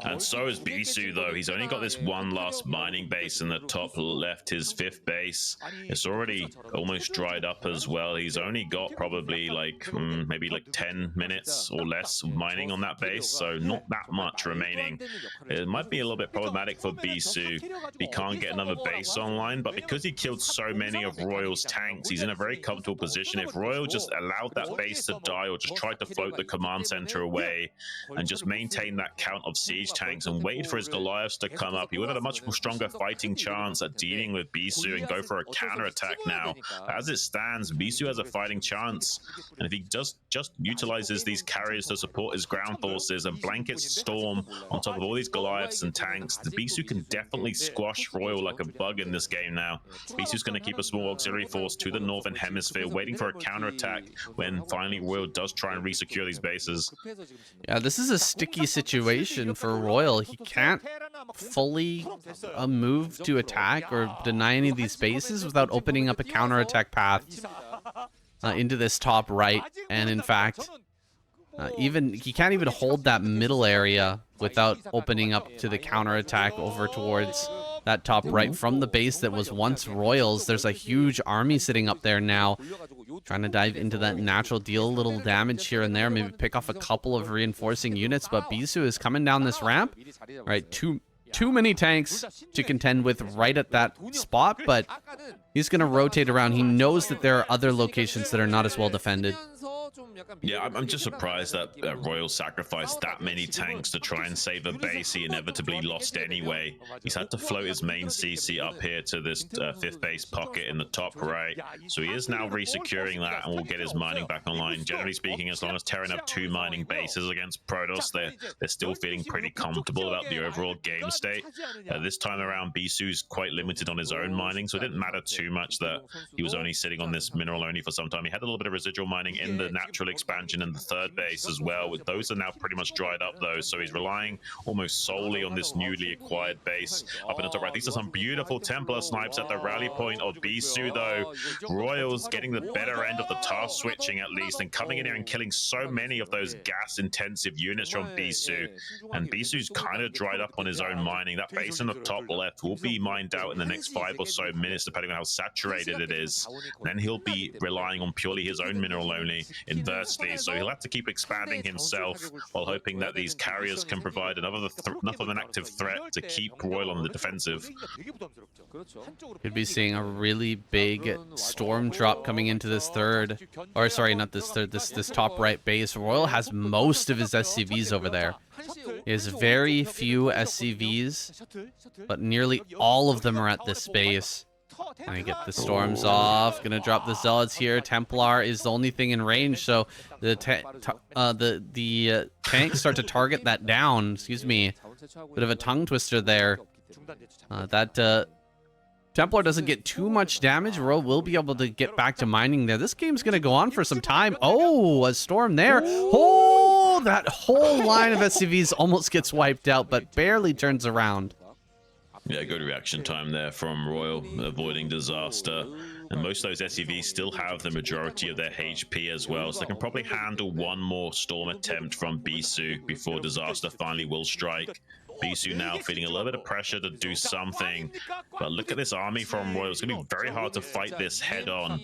And so is Bisu, though. He's only got this one last mining base in the top left, his 5th base. It's already almost dried up as well. He's only got probably like maybe like 10 minutes or less of mining on that base, so not that much remaining. It might be a little bit problematic for Bisu. He can't get another base online, but because he killed so many of Royal's tanks, he's in a very comfortable position. If Royal just allowed that base to die or just tried to float the command center away and just maintain that count of siege tanks and wait for his Goliaths to come up, he would have a much more stronger fighting chance at dealing with Bisu and go for a counterattack now. As it stands, Bisu has a fighting chance, and if he just utilizes these carriers to support his ground forces and blankets Storm on top of all these Goliaths and tanks, the Bisu can definitely squash Royal like a bug in this game now. Bisu's going to keep a small auxiliary force to the northern hemisphere, waiting for a counterattack when finally Royal does try and resecure these bases. Yeah, this is a sticky situation for Royal. He can't fully move to attack or deny any of these bases without opening up a counterattack path into this top right. And in fact, he can't even hold that middle area without opening up to the counterattack over towards that top right from the base that was once Royals. There's a huge army sitting up there now, trying to dive into that natural, deal a little damage here and there, maybe pick off a couple of reinforcing units. But Bisu is coming down this ramp, right? Two too many tanks to contend with right at that spot, but he's going to rotate around. He knows that there are other locations that are not as well defended. Yeah, I'm just surprised that Royal sacrificed that many tanks to try and save a base he inevitably lost anyway. He's had to float his main CC up here to this 5th base pocket in the top right. So he is now resecuring that and will get his mining back online. Generally speaking, as long as Terran have 2 mining bases against Protoss, they're still feeling pretty comfortable about the overall game state. This time around, Bisu's quite limited on his own mining, so it didn't matter too much that he was only sitting on this mineral only for some time. He had a little bit of residual mining in the natural expansion and the 3rd base as well. With those are now pretty much dried up though, so he's relying almost solely on this newly acquired base up in the top right. These are some beautiful Templar snipes at the rally point of Bisu though. Royals getting the better end of the task switching at least, and coming in here and killing so many of those gas intensive units from Bisu. And Bisu's kind of dried up on his own mining. That base in the top left will be mined out in the next 5 or so minutes depending on how saturated it is. Then he'll be relying on purely his own mineral only inversely, so he'll have to keep expanding himself while hoping that these carriers can provide enough of an active threat to keep Royal on the defensive. Could be seeing a really big storm drop coming into this third, or sorry, not this third, this top right base. Royal has most of his SCVs over there. He has very few SCVs, but nearly all of them are at this base. Gonna get the storms off. Gonna drop the zealots here. Templar is the only thing in range, so the tanks start to target that down. Excuse me. Bit of a tongue twister there. Templar doesn't get too much damage. Royal will be able to get back to mining there. This game's gonna go on for some time. Oh, a storm there. Oh, that whole line of SCVs almost gets wiped out, but barely turns around. Yeah, good reaction time there from Royal, avoiding disaster. And most of those SCVs still have the majority of their HP as well, so they can probably handle one more storm attempt from Bisu before disaster finally will strike. Bisu now feeling a little bit of pressure to do something, but look at this army from Royal. It's going to be very hard to fight this head on.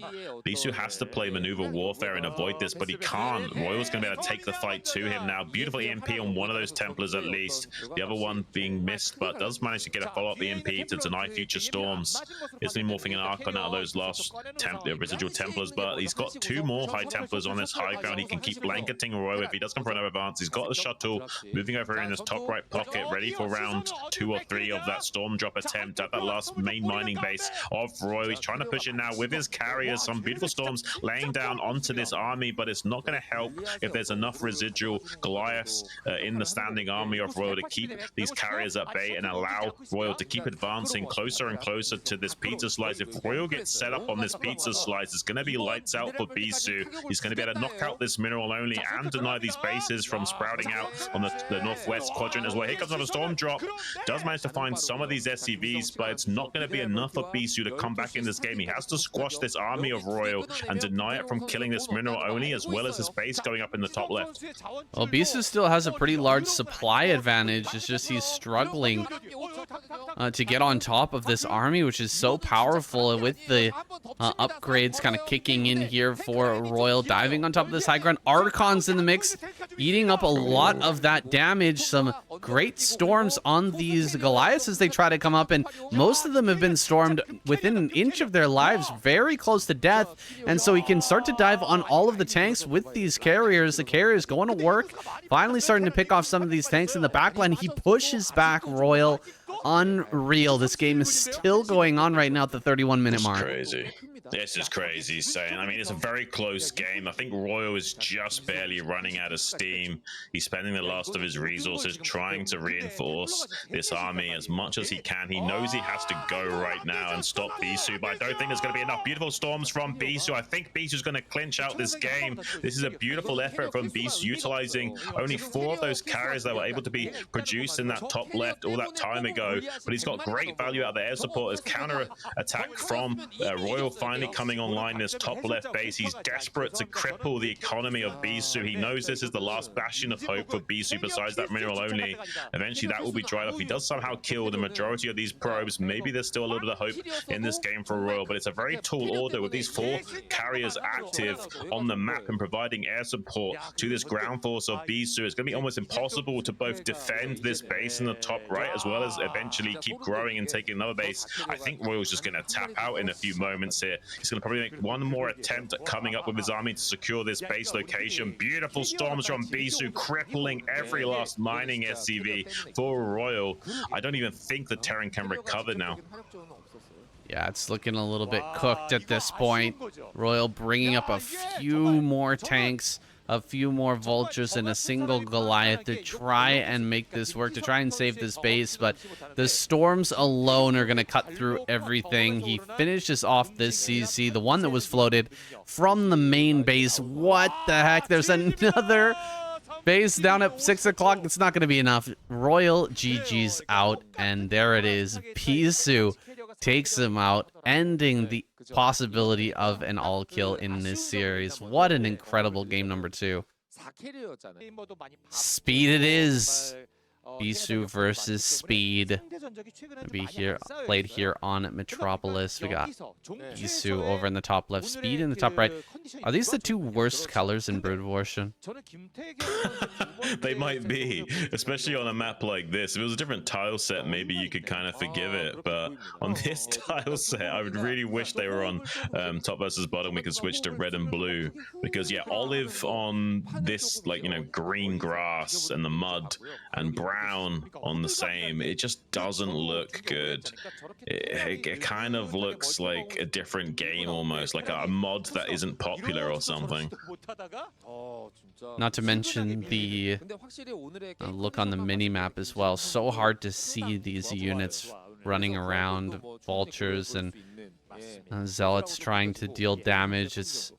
Bisu has to play maneuver warfare and avoid this, but he can't. Royal's going to be able to take the fight to him now. Beautiful EMP on one of those Templars at least, the other one being missed, but does manage to get a follow-up EMP to deny future storms. It's been morphing an Archon out of those last residual Templars, but he's got 2 more High Templars on this high ground. He can keep blanketing Royal if he does come for another advance. He's got the shuttle moving over in this top right pocket, ready for round 2 or 3 of that storm drop attempt at that last main mining base of Royal. He's trying to push it now with his carriers. Some beautiful storms laying down onto this army, but it's not going to help if there's enough residual Goliaths in the standing army of Royal to keep these carriers at bay and allow Royal to keep advancing closer and closer to this pizza slice. If Royal gets set up on this pizza slice, it's going to be lights out for Bisu. He's going to be able to knock out this mineral only and deny these bases from sprouting out on the northwest quadrant as well. Here comes another storm drop. Does manage to find some of these SCVs, but it's not going to be enough for Bisu to come back in this game. He has to squash this army of Royal and deny it from killing this mineral only, as well as his base going up in the top left. Well, Bisu still has a pretty large supply advantage. It's just he's struggling to get on top of this army, which is so powerful, with the upgrades kind of kicking in here for Royal, diving on top of this high ground. Archon's in the mix, eating up a lot of that damage. Some great storms on these Goliaths as they try to come up, and most of them have been stormed within an inch of their lives, very close to death, and so he can start to dive on all of the tanks with these carriers. The carriers going to work, finally starting to pick off some of these tanks in the backline. He pushes back Royal. Unreal. This game is still going on right now at the 31-minute mark. Crazy. This is crazy, saying. I mean, it's a very close game. I think Royal is just barely running out of steam. He's spending the last of his resources trying to reinforce this army as much as he can. He knows he has to go right now and stop Bisu, but I don't think there's going to be enough beautiful storms from Bisu. I think Bisu's going to clinch out this game. This is a beautiful effort from Bisu, utilizing only 4 of those carriers that were able to be produced in that top left all that time ago, but he's got great value out of the air support as counter attack from Royal finally finally coming online this top left base. He's desperate to cripple the economy of Bisu. He knows this is the last bastion of hope for Bisu besides that mineral only. Eventually that will be dried off. He does somehow kill the majority of these probes. Maybe there's still a little bit of hope in this game for Royal, but it's a very tall order with these 4 carriers active on the map and providing air support to this ground force of Bisu. It's going to be almost impossible to both defend this base in the top right as well as eventually keep growing and taking another base. I think Royal's just going to tap out in a few moments here. He's going to probably make one more attempt at coming up with his army to secure this base location. Beautiful storms from Bisu, crippling every last mining SCV for Royal. I don't even think the Terran can recover now. Yeah, it's looking a little bit cooked at this point. Royal bringing up a few more tanks, a few more vultures, and a single Goliath to try and make this work, to try and save this base. But the storms alone are going to cut through everything. He finishes off this CC, the one that was floated from the main base. What the heck? There's another base down at 6 o'clock. It's not going to be enough. Royal GG's out, and there it is. Bisu takes him out, ending the possibility of an all kill in this series. What an incredible game number 2. Speed it is. Bisu versus Speed. Be here, played here on Metropolis. We got Bisu over in the top left, Speed in the top right. Are these the 2 worst colors in Broodwar? They might be, especially on a map like this. If it was a different tile set, maybe you could kind of forgive it. But on this tile set, I would really wish they were on top versus bottom. We could switch to red and blue because, yeah, olive on this, like, you know, green grass and the mud, and brown on the same, it just doesn't look good. It kind of looks like a different game, almost like a mod that isn't popular or something. Not to mention the look on the mini-map as well. So hard to see these units running around, vultures and zealots trying to deal damage. It's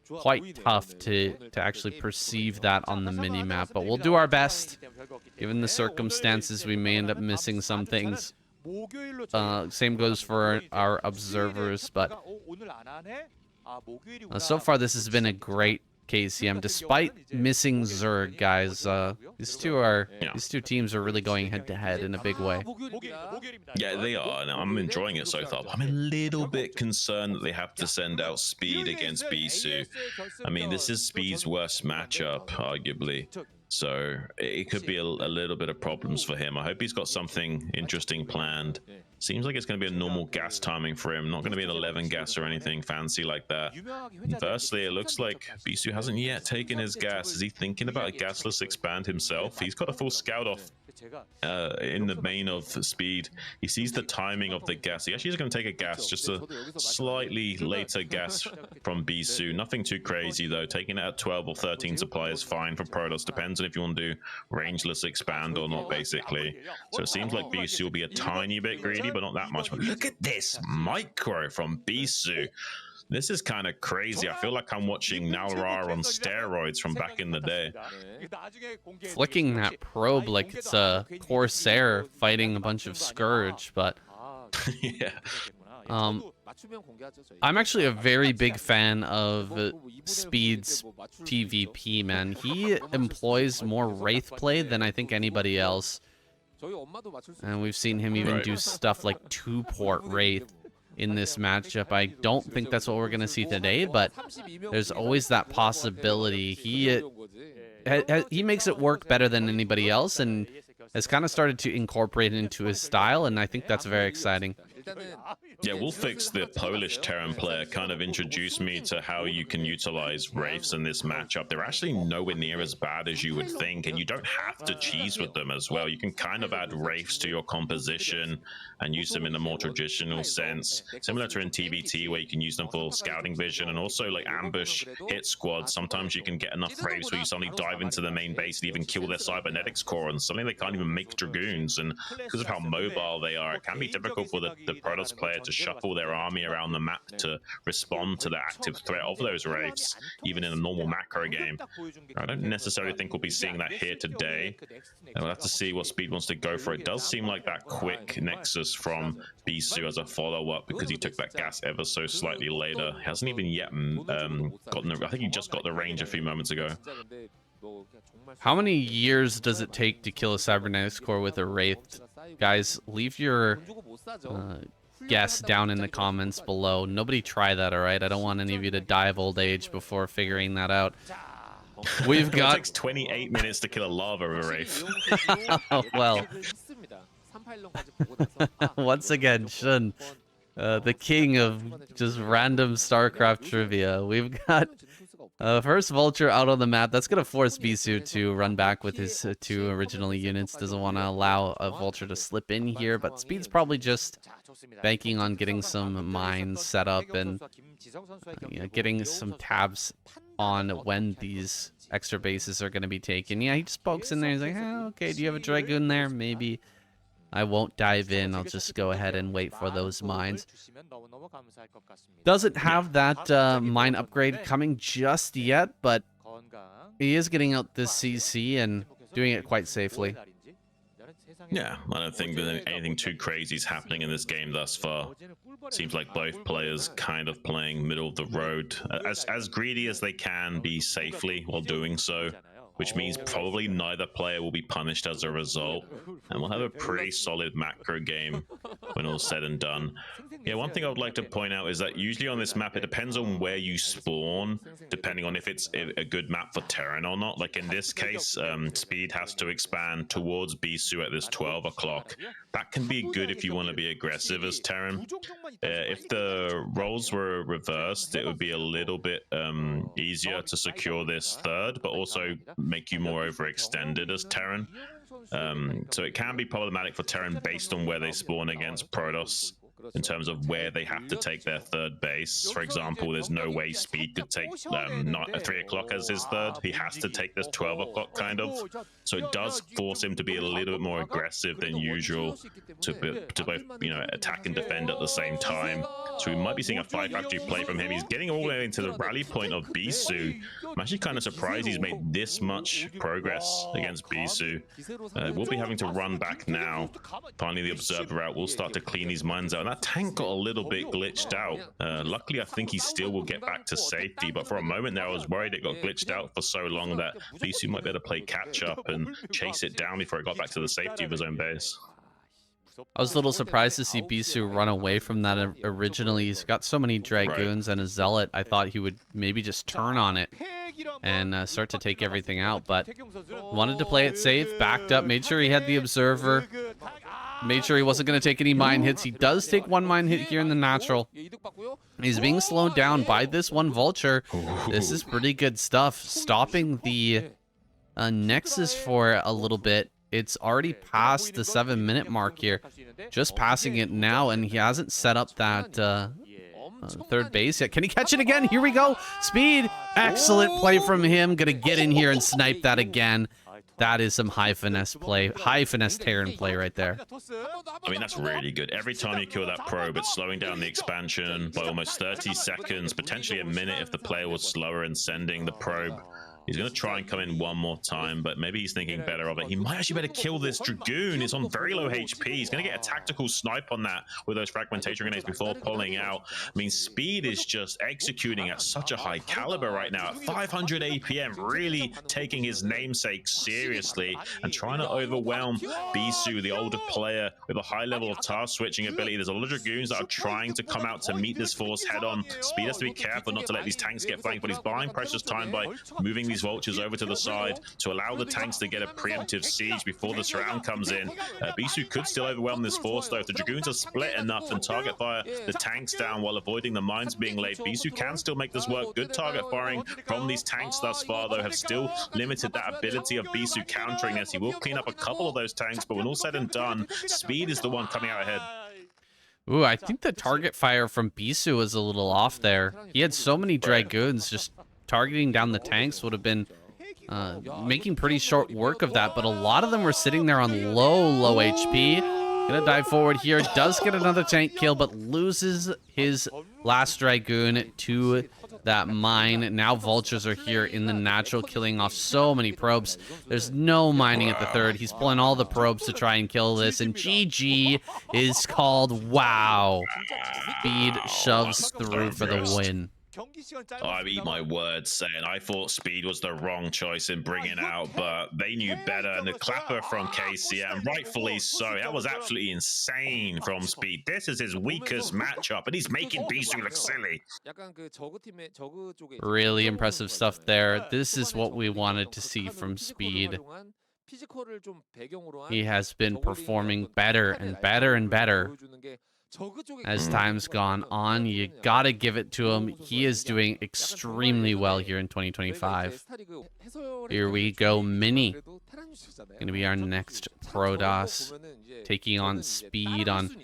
quite tough to actually perceive that on the mini-map, but we'll do our best. Given the circumstances, we may end up missing some things. Same goes for our observers, but so far this has been a great KCM, despite missing Zerg, guys. These two teams are really going head to head in a big way. Yeah, they are, and I'm enjoying it so far. I'm a little bit concerned that they have to send out Speed against Bisu. I mean, this is Speed's worst matchup, arguably. So it could be a little bit of problems for him. I hope he's got something interesting planned. Seems like it's going to be a normal gas timing for him. Not going to be an 11 gas or anything fancy like that. Conversely, it looks like Bisu hasn't yet taken his gas. Is he thinking about a gasless expand himself? He's got a full scout off in the main of Speed. He sees the timing of the gas. He actually is going to take a gas, just a slightly later gas from Bisu. Nothing too crazy though. Taking it at 12 or 13 supply is fine for Protoss. Depends on if you want to do rangeless expand or not, basically. So it seems like Bisu will be a tiny bit greedy, but not that much. But look at this micro from Bisu. This is kind of crazy. I feel like I'm watching Nalrar on steroids from back in the day. Flicking that probe like it's a Corsair fighting a bunch of Scourge, but yeah. I'm actually a very big fan of Speed's PvP, man. He employs more Wraith play than I think anybody else. And we've seen him even do stuff like 2-port Wraith in this matchup. I don't think that's what we're going to see today, but there's always that possibility. He makes it work better than anybody else and has kind of started to incorporate it into his style, and I think that's very exciting. Yeah, we'll fix the Polish Terran player kind of introduced me to how you can utilize Wraiths in this matchup. They're actually nowhere near as bad as you would think, and you don't have to cheese with them as well. You can kind of add Wraiths to your composition and use them in a more traditional sense, similar to in TVT where you can use them for scouting vision and also like ambush hit squads. Sometimes you can get enough Wraiths where you suddenly dive into the main base and even kill their cybernetics core, and suddenly they can't even make Dragoons, and because of how mobile they are, it can be difficult for the the Protoss player to shuffle their army around the map to respond to the active threat of those wraiths, even in a normal macro game. I don't necessarily think we'll be seeing that here today. We'll have to see what Speed wants to go for. It does seem like that quick Nexus from Bisu as a follow-up, because he took that gas ever so slightly later. He hasn't even yet gotten the, I think he just got the range a few moments ago. How many years does it take to kill a cybernetics core with a wraith? Guys, leave your guess down in the comments below. Nobody try that, all right? I don't want any of you to die of old age before figuring that out. We've got... It takes 28 minutes to kill a lava wraith. Well, once again, Shun, the king of just random StarCraft trivia. We've got first Vulture out on the map. That's going to force Bisu to run back with his 2 original units. Doesn't want to allow a Vulture to slip in here, but Speed's probably just banking on getting some mines set up and getting some tabs on when these extra bases are going to be taken. Yeah, he just pokes in there. He's like, oh, okay, do you have a Dragoon there? Maybe. I won't dive in. I'll just go ahead and wait for those mines. Doesn't have that mine upgrade coming just yet, but he is getting out this CC and doing it quite safely. Yeah, I don't think that anything too crazy is happening in this game thus far. Seems like both players kind of playing middle of the road, as greedy as they can be safely while doing so, which means probably neither player will be punished as a result, and we'll have a pretty solid macro game when all's said and done. Yeah, one thing I would like to point out is that usually on this map, it depends on where you spawn, depending on if it's a good map for Terran or not. Like in this case, Speed has to expand towards Bisu at this 12 o'clock. That can be good if you want to be aggressive as Terran. If the roles were reversed, it would be a little bit easier to secure this third, but also make you more overextended as Terran. So it can be problematic for Terran based on where they spawn against Protoss, in terms of where they have to take their third base. For example, there's no way Speed could take not 3 o'clock as his third. He has to take this 12 o'clock kind of. So it does force him to be a little bit more aggressive than usual to both, you know, attack and defend at the same time. So we might be seeing a 5-factory play from him. He's getting all the way into the rally point of Bisu. I'm actually kind of surprised he's made this much progress against Bisu. We'll be having to run back now. Finally, the observer route will start to clean these mines out. And that tank got a little bit glitched out. Luckily, I think he still will get back to safety. But for a moment there, I was worried it got glitched out for so long that Bisu might be able to play catch up and chase it down before it got back to the safety of his own base. I was a little surprised to see Bisu run away from that originally. He's got so many Dragoons and a Zealot. I thought he would maybe just turn on it and start to take everything out, but wanted to play it safe, backed up, made sure he had the Observer, made sure he wasn't going to take any mine hits. He does take 1 mine hit here in the natural. He's being slowed down by this 1 Vulture. This is pretty good stuff. Stopping the Nexus for a little bit. It's already past the 7-minute mark here. Just passing it now, and he hasn't set up that third base yet. Can he catch it again? Here we go. Speed. Excellent play from him. Gonna get in here and snipe that again. That is some high finesse play. High finesse Terran play right there. I mean, that's really good. Every time you kill that probe, it's slowing down the expansion by almost 30 seconds, potentially a minute if the player was slower in sending the probe. He's going to try and come in 1 more time, but maybe he's thinking better of it. He might actually better kill this Dragoon. It's on very low HP. He's going to get a tactical snipe on that with those fragmentation grenades before pulling out. I mean, Speed is just executing at such a high caliber right now. At 500 APM, really taking his namesake seriously and trying to overwhelm Bisu, the older player, with a high level of task switching ability. There's a lot of Dragoons that are trying to come out to meet this force head on. Speed has to be careful not to let these tanks get flanked, but he's buying precious time by moving these Vultures over to the side to allow the tanks to get a preemptive siege before the surround comes in. Bisu could still overwhelm this force, though. If the Dragoons are split enough and target fire the tanks down while avoiding the mines being laid, Bisu can still make this work. Good target firing from these tanks thus far, though, have still limited that ability of Bisu countering this. He will clean up a couple of those tanks, but when all said and done, Speed is the one coming out ahead. Ooh, I think the target fire from Bisu was a little off there. He had so many Dragoons, just targeting down the tanks would have been making pretty short work of that, but a lot of them were sitting there on low HP. Gonna dive forward here. Does get another tank kill, but loses his last Dragoon to that mine. Now vultures are here in the natural, killing off so many probes. There's no mining at the third. He's pulling all the probes to try and kill this, and GG is called. Wow. Speed shoves through for the win. I eat my words saying I thought Speed was the wrong choice in bringing out, but they knew better. And the clapper from KCM, rightfully so. That was absolutely insane from Speed. This is his weakest matchup, and he's making Bisu look silly. Really impressive stuff there. This is what we wanted to see from Speed. He has been performing better and better and better as time's gone on. You gotta give it to him. He is doing extremely well here in 2025. Here we go, Mini. Gonna be our next Protoss, taking on Speed on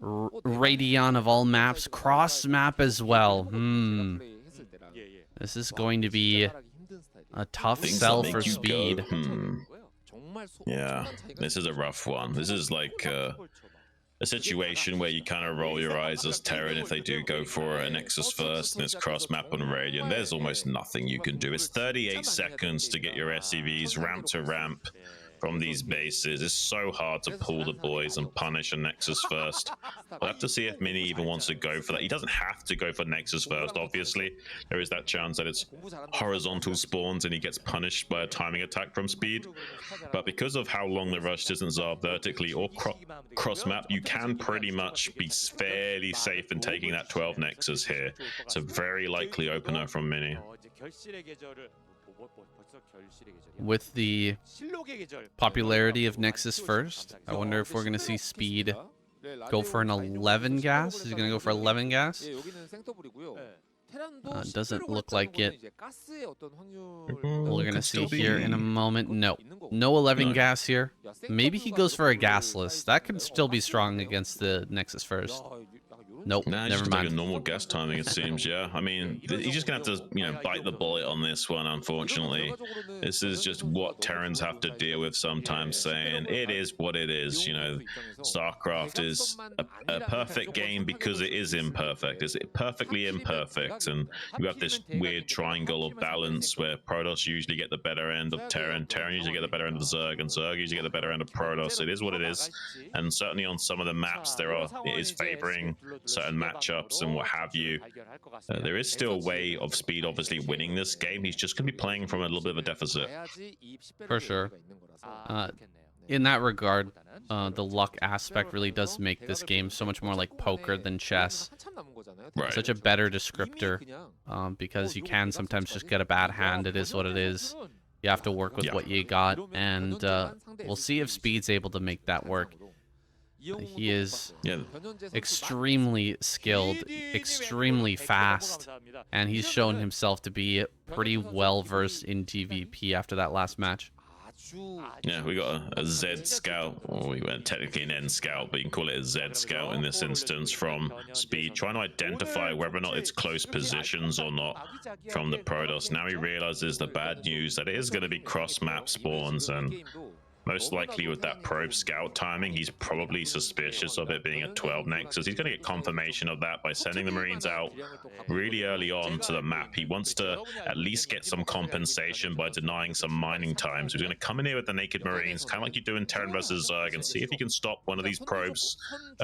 Radion of all maps, cross map as well. This is going to be a tough sell for Speed. Yeah, this is a rough one. This is like a situation where you kind of roll your eyes as Terran if they do go for a Nexus first and it's cross map on Radiant. There's almost nothing you can do. It's 38 seconds to get your SCVs ramp to ramp from these bases. It's so hard to pull the boys and punish a Nexus first. We'll have to see if Mini even wants to go for that. He doesn't have to go for Nexus first, obviously. There is that chance that it's horizontal spawns and he gets punished by a timing attack from Speed. But because of how long the rush distance are vertically or cross map, you can pretty much be fairly safe in taking that 12 Nexus here. It's a very likely opener from Mini. With the popularity of Nexus first, I wonder if we're going to see Speed go for an 11 gas. Is he going to go for 11 gas? Doesn't look like it. We're going to see here in a moment. No 11 gas here. Maybe he goes for a gasless. That could still be strong against the Nexus first. Nope, nah, never just mind. Like a normal gas timing, it seems. Yeah, I mean, he's just gonna have to, bite the bullet on this one. Unfortunately, this is just what Terrans have to deal with sometimes. Saying it is what it is. Starcraft is a perfect game because it is imperfect. It's perfectly imperfect, and you have this weird triangle of balance where Protoss usually get the better end of Terran, Terran usually get the better end of Zerg, and Zerg usually get the better end of Protoss. It is what it is, and certainly on some of the maps it is favoring certain matchups and what have you. There is still a way of Speed obviously winning this game. He's just going to be playing from a little bit of a deficit. For sure. In that regard, the luck aspect really does make this game so much more like poker than chess. Right. Such a better descriptor, because you can sometimes just get a bad hand. It is what it is. You have to work with what you got, and we'll see if Speed's able to make that work. He is extremely skilled, extremely fast, and he's shown himself to be pretty well versed in TVP after that last match. Yeah, we got a Z scout, or we went technically an N scout, but you can call it a Z scout in this instance from Speed, trying to identify whether or not it's close positions or not from the Protoss. Now he realizes the bad news that it is going to be cross map spawns, and most likely with that probe scout timing, he's probably suspicious of it being a 12 Nexus. He's going to get confirmation of that by sending the Marines out really early on to the map. He wants to at least get some compensation by denying some mining times. He's going to come in here with the naked Marines, kind of like you do in Terran versus Zerg, and see if he can stop one of these probes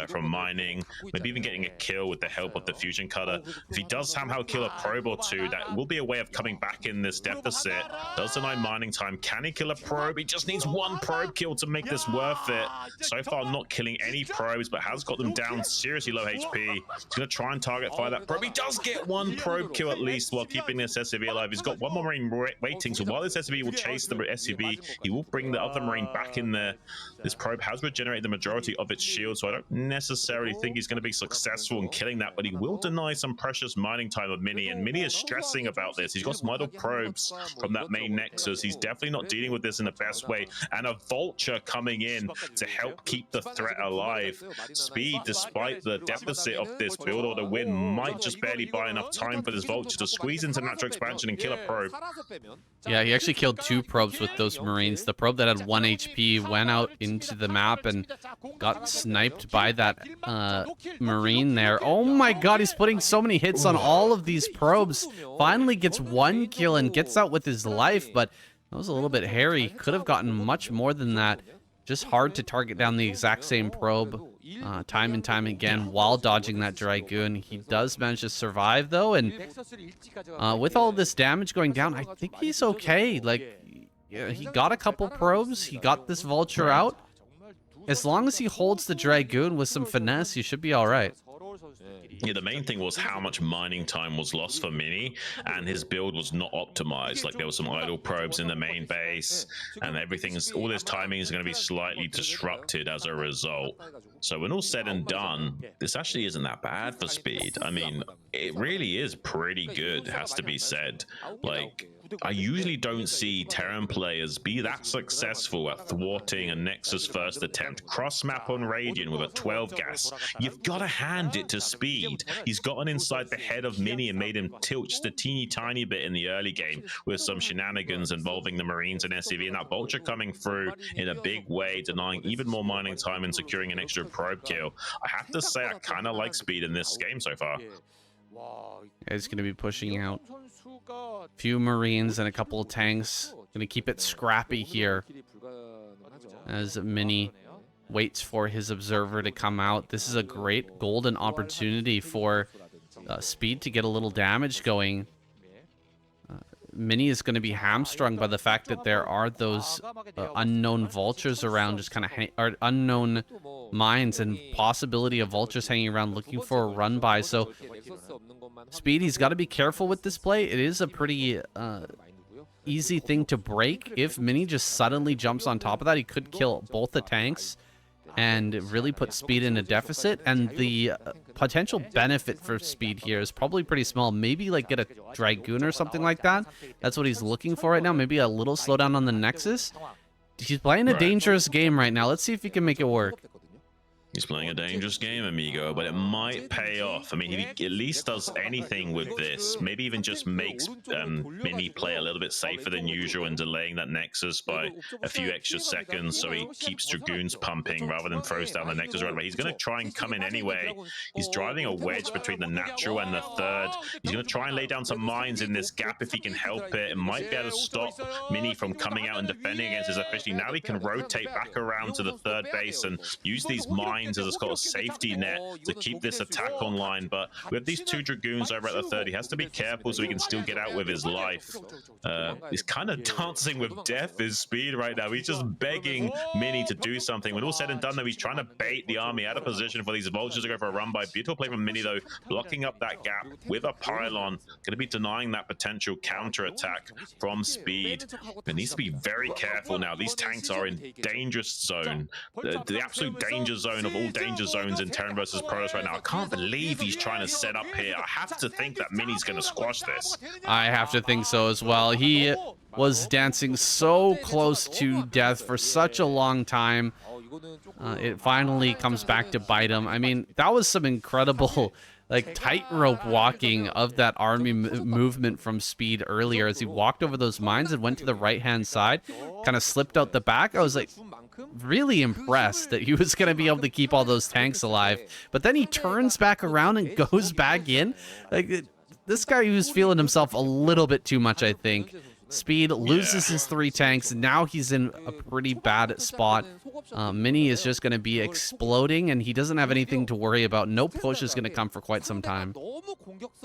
from mining, maybe even getting a kill with the help of the fusion cutter. If he does somehow kill a probe or two, that will be a way of coming back in this deficit. Does deny mining time. Can he kill a probe? He just needs one probe kill to make this worth it. So far not killing any probes, but has got them down seriously low HP. He's going to try and target fire that probe. He does get one probe kill at least while keeping this SCV alive. He's got one more Marine waiting, so while this SCV will chase the SCV, he will bring the other Marine back in there. This probe has regenerated the majority of its shield, so I don't necessarily think he's going to be successful in killing that, but he will deny some precious mining time of Mini, and Mini is stressing about this. He's got some idle probes from that main Nexus. He's definitely not dealing with this in the best way, and a Vulture coming in to help keep the threat alive. Speed, despite the deficit of this build order win, might just barely buy enough time for this Vulture to squeeze into natural expansion and kill a probe. Yeah, he actually killed 2 probes with those Marines. The probe that had 1 HP went out into the map and got sniped by that Marine there. Oh my god, he's putting so many hits on all of these probes. Finally gets 1 kill and gets out with his life, but that was a little bit hairy. Could have gotten much more than that. Just hard to target down the exact same probe time and time again while dodging that Dragoon. He does manage to survive, though, and with all this damage going down, I think he's okay. Like, yeah, he got a couple probes. He got this Vulture out. As long as he holds the Dragoon with some finesse, he should be all right. Yeah, the main thing was how much mining time was lost for Mini, and his build was not optimized. Like, there were some idle probes in the main base, and all this timing is going to be slightly disrupted as a result. So when all said and done, this actually isn't that bad for Speed. I mean, it really is pretty good, has to be said. Like, I usually don't see Terran players be that successful at thwarting a Nexus first attempt. Cross-map on Radiant with a 12 gas. You've got to hand it to Speed. He's gotten inside the head of Mini and made him tilt just a teeny tiny bit in the early game with some shenanigans involving the Marines and SCV, and that Vulture coming through in a big way, denying even more mining time and securing an extra probe kill. I have to say, I kind of like Speed in this game so far. He's going to be pushing out a few Marines and a couple of tanks. Going to keep it scrappy here as Mini waits for his observer to come out. This is a great golden opportunity for Speed to get a little damage going. Mini is going to be hamstrung by the fact that there are those unknown vultures around, just kind of or unknown mines, and possibility of vultures hanging around looking for a run by. So Speed, he's got to be careful with this play. It is a pretty easy thing to break. If Mini just suddenly jumps on top of that, he could kill both the tanks and really put Speed in a deficit, and the potential benefit for Speed here is probably pretty small. Maybe like get a Dragoon or something like that. That's what he's looking for right now. Maybe a little slowdown on the Nexus. He's playing a dangerous game right now. Let's see if he can make it work. He's playing a dangerous game, amigo, but it might pay off. I mean, if he at least does anything with this, maybe even just makes Mini play a little bit safer than usual and delaying that Nexus by a few extra seconds so he keeps Dragoons pumping rather than throws down the Nexus right away. He's going to try and come in anyway. He's driving a wedge between the natural and the third. He's going to try and lay down some mines in this gap if he can help it. It might be able to stop Mini from coming out and defending against his officially. Now he can rotate back around to the third base and use these mines as it's got a safety net to keep this attack online. But with these 2 Dragoons over at the third, he has to be careful so he can still get out with his life. He's kind of dancing with death, his Speed right now. He's just begging Mini to do something. When all said and done, though, he's trying to bait the army out of position for these vultures to go for a run by. Beautiful play from Mini, though, blocking up that gap with a pylon. Going to be denying that potential counter attack from Speed. But needs to be very careful now. These tanks are in dangerous zone, the absolute danger zone of all danger zones in Terran versus Protoss right now. I can't believe he's trying to set up here. I have to think that Mini's going to squash this. I have to think so as well. He was dancing so close to death for such a long time. It finally comes back to bite him. I mean, that was some incredible like tightrope walking of that army movement from Speed earlier as he walked over those mines and went to the right-hand side, kind of slipped out the back. I was like really impressed that he was going to be able to keep all those tanks alive. But then he turns back around and goes back in. Like, this guy was feeling himself a little bit too much, I think. Speed loses his 3 tanks. Now he's in a pretty bad spot. Mini is just going to be exploding, and he doesn't have anything to worry about. No push is going to come for quite some time.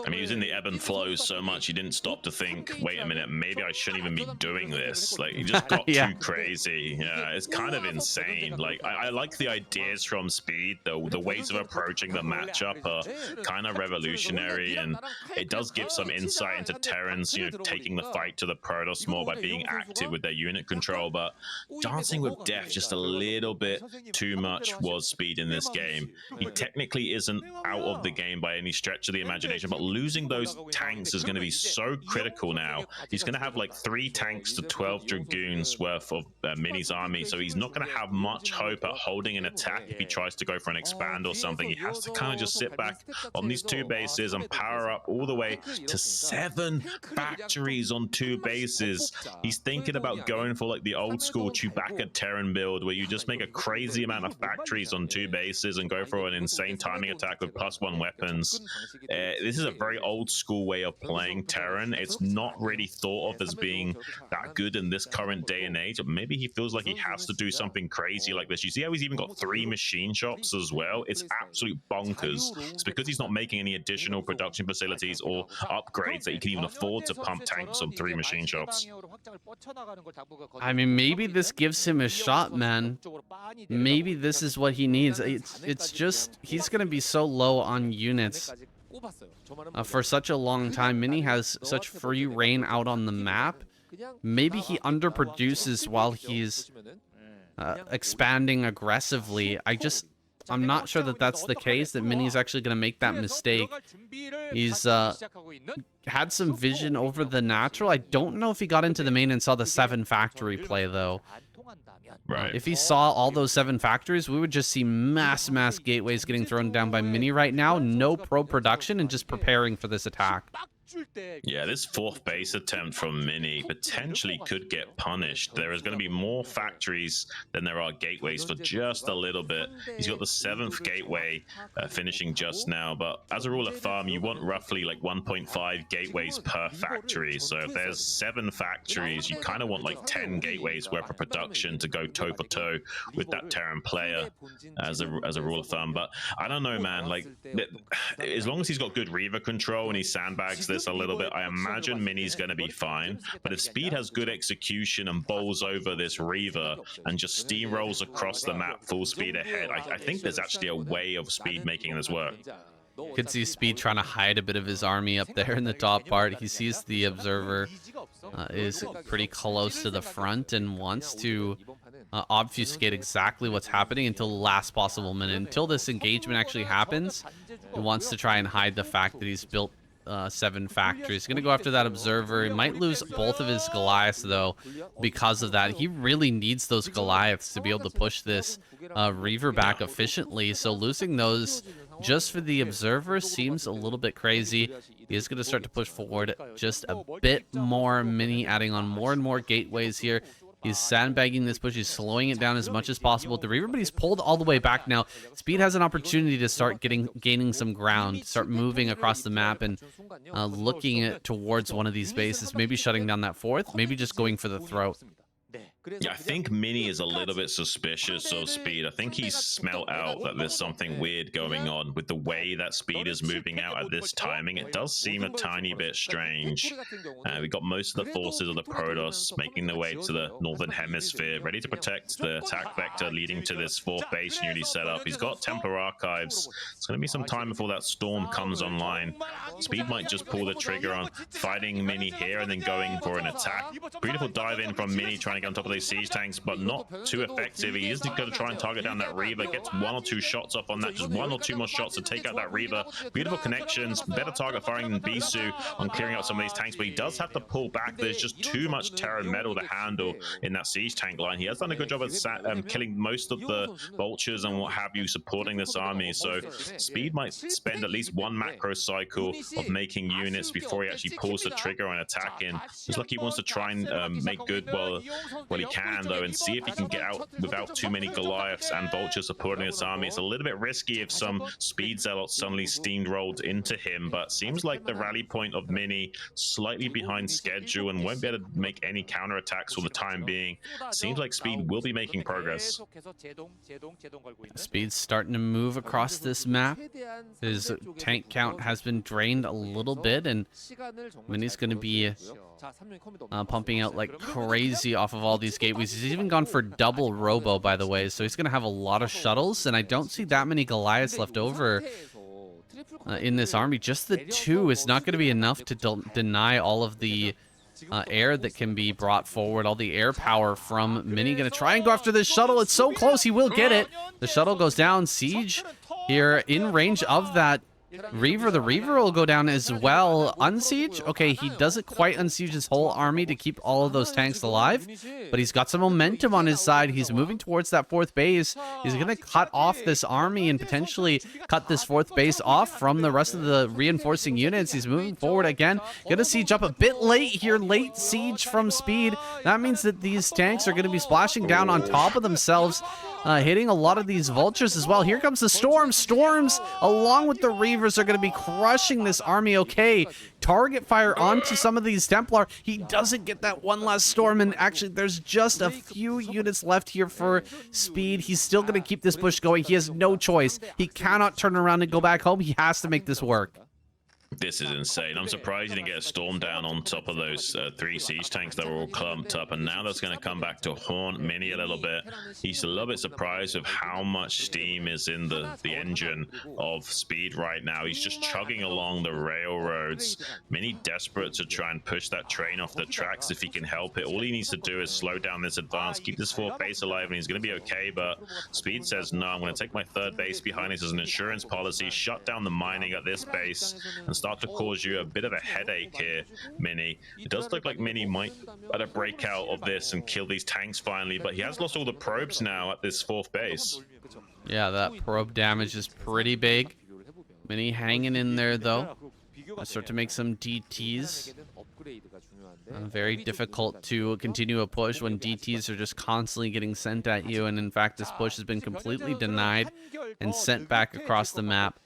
I mean, he was in the ebb and flows so much, he didn't stop to think, wait a minute, maybe I shouldn't even be doing this. Like, he just got too crazy. Yeah, it's kind of insane. Like, I like the ideas from Speed, though. The ways of approaching the matchup are kind of revolutionary, and it does give some insight into Terrans, you know, taking the fight to the pro Protoss more by being active with their unit control, but dancing with death just a little bit too much was Speed in this game. He technically isn't out of the game by any stretch of the imagination, but losing those tanks is going to be so critical now. He's going to have like 3 tanks to 12 Dragoons worth of Mini's army, so he's not going to have much hope at holding an attack if he tries to go for an expand or something. He has to kind of just sit back on these 2 bases and power up all the way to 7 factories on 2 bases. He's thinking about going for like the old school Chewbacca Terran build where you just make a crazy amount of factories on 2 bases and go for an insane timing attack with +1 weapons. This is a very old school way of playing Terran. It's not really thought of as being that good in this current day and age. Maybe he feels like he has to do something crazy like this. You see how he's even got 3 machine shops as well? It's absolute bonkers. It's because he's not making any additional production facilities or upgrades that he can even afford to pump tanks on 3 machine shops. I mean, maybe this gives him a shot, man. Maybe this is what he needs. It's just, he's going to be so low on units for such a long time. Mini has such free reign out on the map. Maybe he underproduces while he's expanding aggressively. I'm not sure that that's the case, that Mini's actually going to make that mistake. He's had some vision over the natural. I don't know if he got into the main and saw the 7 factory play, though. Right. If he saw all those 7 factories, we would just see mass gateways getting thrown down by Mini right now. No pro production and just preparing for this attack. Yeah, this 4th base attempt from Mini potentially could get punished. There is going to be more factories than there are gateways for just a little bit. He's got the 7th gateway finishing just now, but as a rule of thumb, you want roughly like 1.5 gateways per factory. So if there's 7 factories, you kind of want like 10 gateways worth of production to go toe for toe with that Terran player as a rule of thumb. But I don't know, man. Like, as long as he's got good Reaver control and he sandbags this a little bit, I imagine Mini's going to be fine. But if Speed has good execution and bowls over this Reaver and just steamrolls across the map full speed ahead, I think there's actually a way of Speed making this work. You could see Speed trying to hide a bit of his army up there in the top part. He sees the observer is pretty close to the front and wants to obfuscate exactly what's happening until the last possible minute. Until this engagement actually happens, he wants to try and hide the fact that he's built 7 factories. He's gonna go after that observer. He might lose both of his Goliaths though because of that. He really needs those Goliaths to be able to push this Reaver back efficiently. So losing those just for the observer seems a little bit crazy. He is going to start to push forward just a bit more. Mini adding on more and more gateways here. He's sandbagging this push. He's slowing it down as much as possible with the Reaver, but he's pulled all the way back now. Speed has an opportunity to start gaining some ground, start moving across the map and looking towards one of these bases, maybe shutting down that 4th, maybe just going for the throat. Yeah, I think Mini is a little bit suspicious of Speed. I think he's smelled out that there's something weird going on with the way that Speed is moving out at this timing. It does seem a tiny bit strange. We got most of the forces of the Protoss making their way to the northern hemisphere, ready to protect the attack vector leading to this 4th base newly set up. He's got Templar Archives. It's going to be some time before that storm comes online. Speed might just pull the trigger on fighting Mini here and then going for an attack. Beautiful dive in from Mini, trying to get on top of these siege tanks, but not too effective. He is going to try and target down that Reaver, gets 1 or 2 shots off on that, just 1 or 2 more shots to take out that Reaver. Beautiful connections, better target firing than Bisu on clearing out some of these tanks, but he does have to pull back. There's just too much Terran metal to handle in that siege tank line. He has done a good job at killing most of the vultures and what have you supporting this army, so Speed might spend at least 1 macro cycle of making units before he actually pulls the trigger on attacking. It's like he wants to try and make good while he can, though, and see if he can get out without too many Goliaths and vultures supporting his army. It's a little bit risky if some Speed zealots suddenly steamrolled into him, but seems like the rally point of Mini slightly behind schedule and won't be able to make any counterattacks for the time being. Seems like Speed will be making progress. Speed's starting to move across this map. His tank count has been drained a little bit, and Mini's going to be pumping out like crazy off of all these gateways. He's even gone for double robo, by the way, so he's going to have a lot of shuttles, and I don't see that many Goliaths left over in this army. Just the 2 is not going to be enough to deny all of the air that can be brought forward. All the air power from Mini. Gonna try and go after this shuttle. It's so close. He will get it. The shuttle goes down. Siege here in range of that Reaver. The Reaver will go down as well. Unsiege? Okay, he doesn't quite unsiege his whole army to keep all of those tanks alive, but he's got some momentum on his side. He's moving towards that 4th base. He's going to cut off this army and potentially cut this 4th base off from the rest of the reinforcing units. He's moving forward again. Going to siege up a bit late here. Late siege from Speed. That means that these tanks are going to be splashing down on top of themselves, hitting a lot of these vultures as well. Here comes the Storm. Storms, along with the Reavers, are going to be crushing this army. Okay, target fire onto some of these Templar. He doesn't get that one last Storm, and actually there's just a few units left here for Speed. He's still going to keep this push going. He has no choice. He cannot turn around and go back home. He has to make this work. This is insane. I'm surprised he didn't get a Storm down on top of those 3 siege tanks that were all clumped up, and now that's going to come back to haunt Mini a little bit. He's a little bit surprised of how much steam is in the engine of Speed right now. He's just chugging along the railroads. Mini desperate to try and push that train off the tracks if he can help it. All he needs to do is slow down this advance, keep this 4th base alive, and he's going to be okay. But Speed says, no, I'm going to take my 3rd base behind this as an insurance policy, shut down the mining at this base, and start to cause you a bit of a headache here, Mini. It does look like Mini might try to break out of this and kill these tanks finally, but he has lost all the probes now at this 4th base. Yeah, that probe damage is pretty big. Mini hanging in there, though. Let's start to make some DTs. Very difficult to continue a push when DTs are just constantly getting sent at you, and in fact, this push has been completely denied and sent back across the map.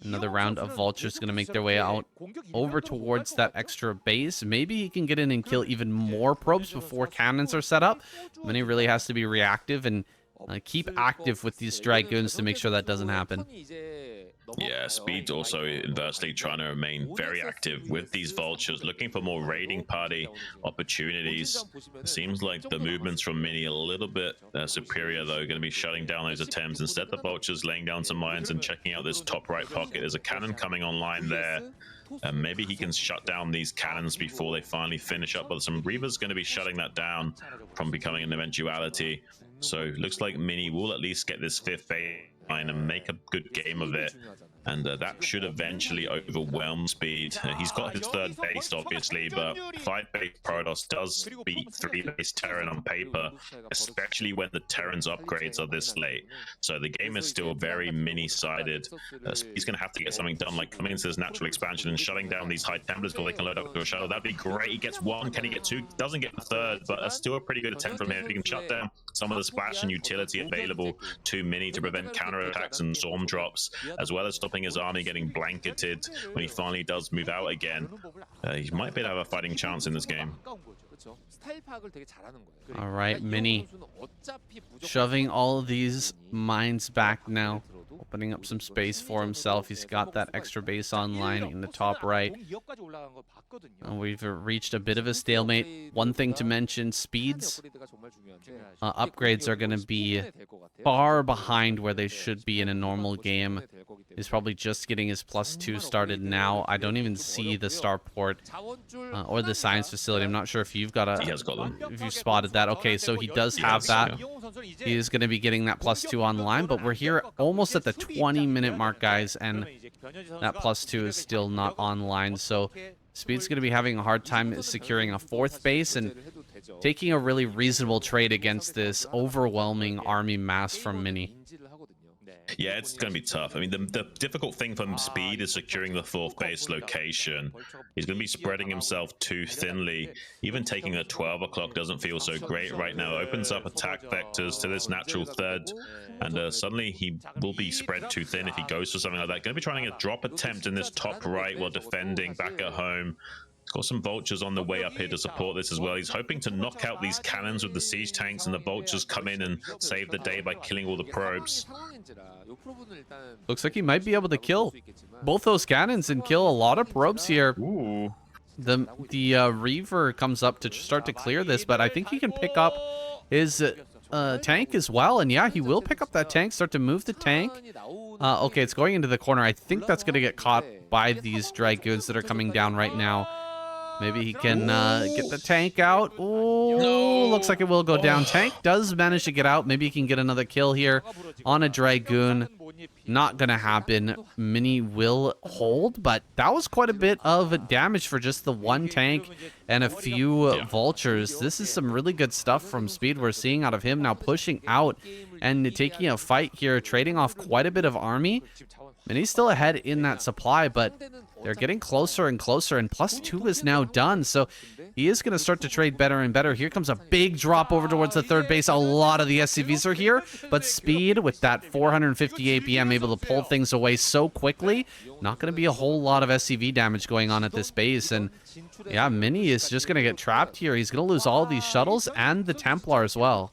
Another round of vultures going to make their way out over towards that extra base. Maybe he can get in and kill even more probes before cannons are set up. Mini really has to be reactive and keep active with these Dragoons to make sure that doesn't happen. Yeah, Speed's also inversely trying to remain very active with these vultures, looking for more raiding party opportunities. It seems like the movements from Mini a little bit superior, though. Going to be shutting down those attempts. Instead, the vultures laying down some mines and checking out this top right pocket. There's a cannon coming online there. Maybe he can shut down these cannons before they finally finish up, but some Reavers going to be shutting that down from becoming an eventuality. So looks like Mini will at least get this 5th base and make a good game of it, and that should eventually overwhelm Speed. He's got his 3rd base, obviously, but 5-base Protoss does beat 3-base Terran on paper, especially when the Terran's upgrades are this late. So the game is still very Mini-sided. Speed's going to have to get something done, like coming into this natural expansion and shutting down these high Templars so they can load up to a shuttle. That'd be great. He gets 1. Can he get 2? Doesn't get the 3rd, but that's still a pretty good attempt from him. If he can shut down some of the splash and utility available to Mini to prevent counterattacks and storm drops, as well as stopping his army getting blanketed when he finally does move out again, he might be able to have a fighting chance in this game. All right, Mini shoving all of these mines back now, opening up some space for himself. He's got that extra base online in the top right. We've reached a bit of a stalemate. One thing to mention, Speed's upgrades are going to be far behind where they should be in a normal game. He's probably just getting his +2 started now. I don't even see the starport or the science facility. I'm not sure if you've got a... He has got them. If you spotted that. Okay, so he does have that. He is going to be getting that +2 online, but we're here almost at the 20-minute mark, guys, and that +2 is still not online. So Speed's going to be having a hard time securing a 4th base and taking a really reasonable trade against this overwhelming army mass from Mini. Yeah, it's going to be tough. I mean, the difficult thing for Speed is securing the 4th base location. He's going to be spreading himself too thinly. Even taking the 12 o'clock doesn't feel so great right now. Opens up attack vectors to this natural 3rd, and suddenly he will be spread too thin if he goes for something like that. Going to be trying a drop attempt in this top right while defending back at home. He's got some vultures on the way up here to support this as well. He's hoping to knock out these cannons with the siege tanks, and the vultures come in and save the day by killing all the probes. Looks like he might be able to kill both those cannons and kill a lot of probes here. Ooh. The Reaver comes up to start to clear this, but I think he can pick up his tank as well. And yeah, he will pick up that tank, start to move the tank. Okay, it's going into the corner. I think that's going to get caught by these Dragoons that are coming down right now. Maybe he can get the tank out. Oh, looks like it will go down. Tank does manage to get out. Maybe he can get another kill here on a Dragoon. Not gonna happen. Mini will hold, but that was quite a bit of damage for just the one tank and a few vultures. This is some really good stuff from Speed we're seeing out of him now, pushing out and taking a fight here, trading off quite a bit of army. And he's still ahead in that supply, but they're getting closer and closer, and +2 is now done, so he is going to start to trade better and better. Here comes a big drop over towards the third base. A lot of the SCVs are here, but Speed, with that 450 APM, able to pull things away so quickly. Not going to be a whole lot of SCV damage going on at this base, and yeah, Mini is just going to get trapped here. He's going to lose all these shuttles and the Templar as well.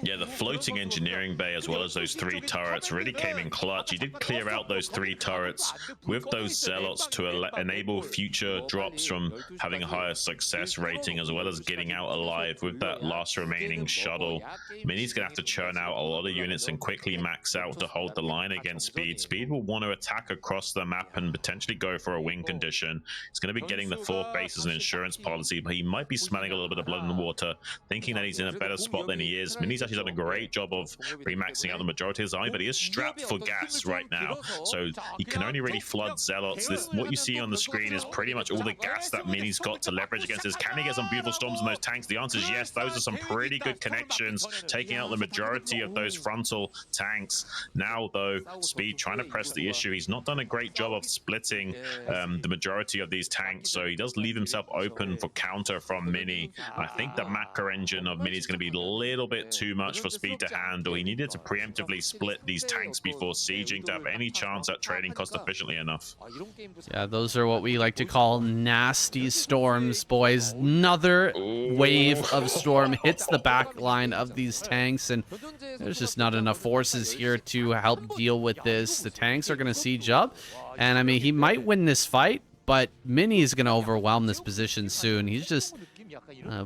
Yeah, the floating engineering bay as well as those 3 turrets really came in clutch. He did clear out those 3 turrets with those zealots to enable future drops from having a higher success rating, as well as getting out alive with that last remaining shuttle. Mini's gonna have to churn out a lot of units and quickly max out to hold the line against Speed. Speed will want to attack across the map and potentially go for a win condition. He's going to be getting the 4th base as an insurance policy, but he might be smelling a little bit of blood in the water, thinking that he's in a better spot than he is. Mini's actually done a great job of remaxing out the majority of his army, but he is strapped for gas right now, so he can only really flood zealots. What you see on the screen is pretty much all the gas that Mini's got to leverage against this. Can he get some beautiful storms in those tanks? The answer is yes. Those are some pretty good connections, taking out the majority of those frontal tanks. Now, though, Speed trying to press the issue. He's not done a great job of splitting the majority of these tanks, so he does leave himself open for counter from Mini. I think the macro engine of Mini is going to be a little bit too much for Speed to handle. He needed to preemptively split these tanks before sieging to have any chance at trading cost efficiently enough. Yeah, those are what we like to call nasty storms, boys. Another wave of storm hits the back line of these tanks, and there's just not enough forces here to help deal with this. The tanks are going to siege up, and I mean, he might win this fight, but Mini is going to overwhelm this position soon. He's just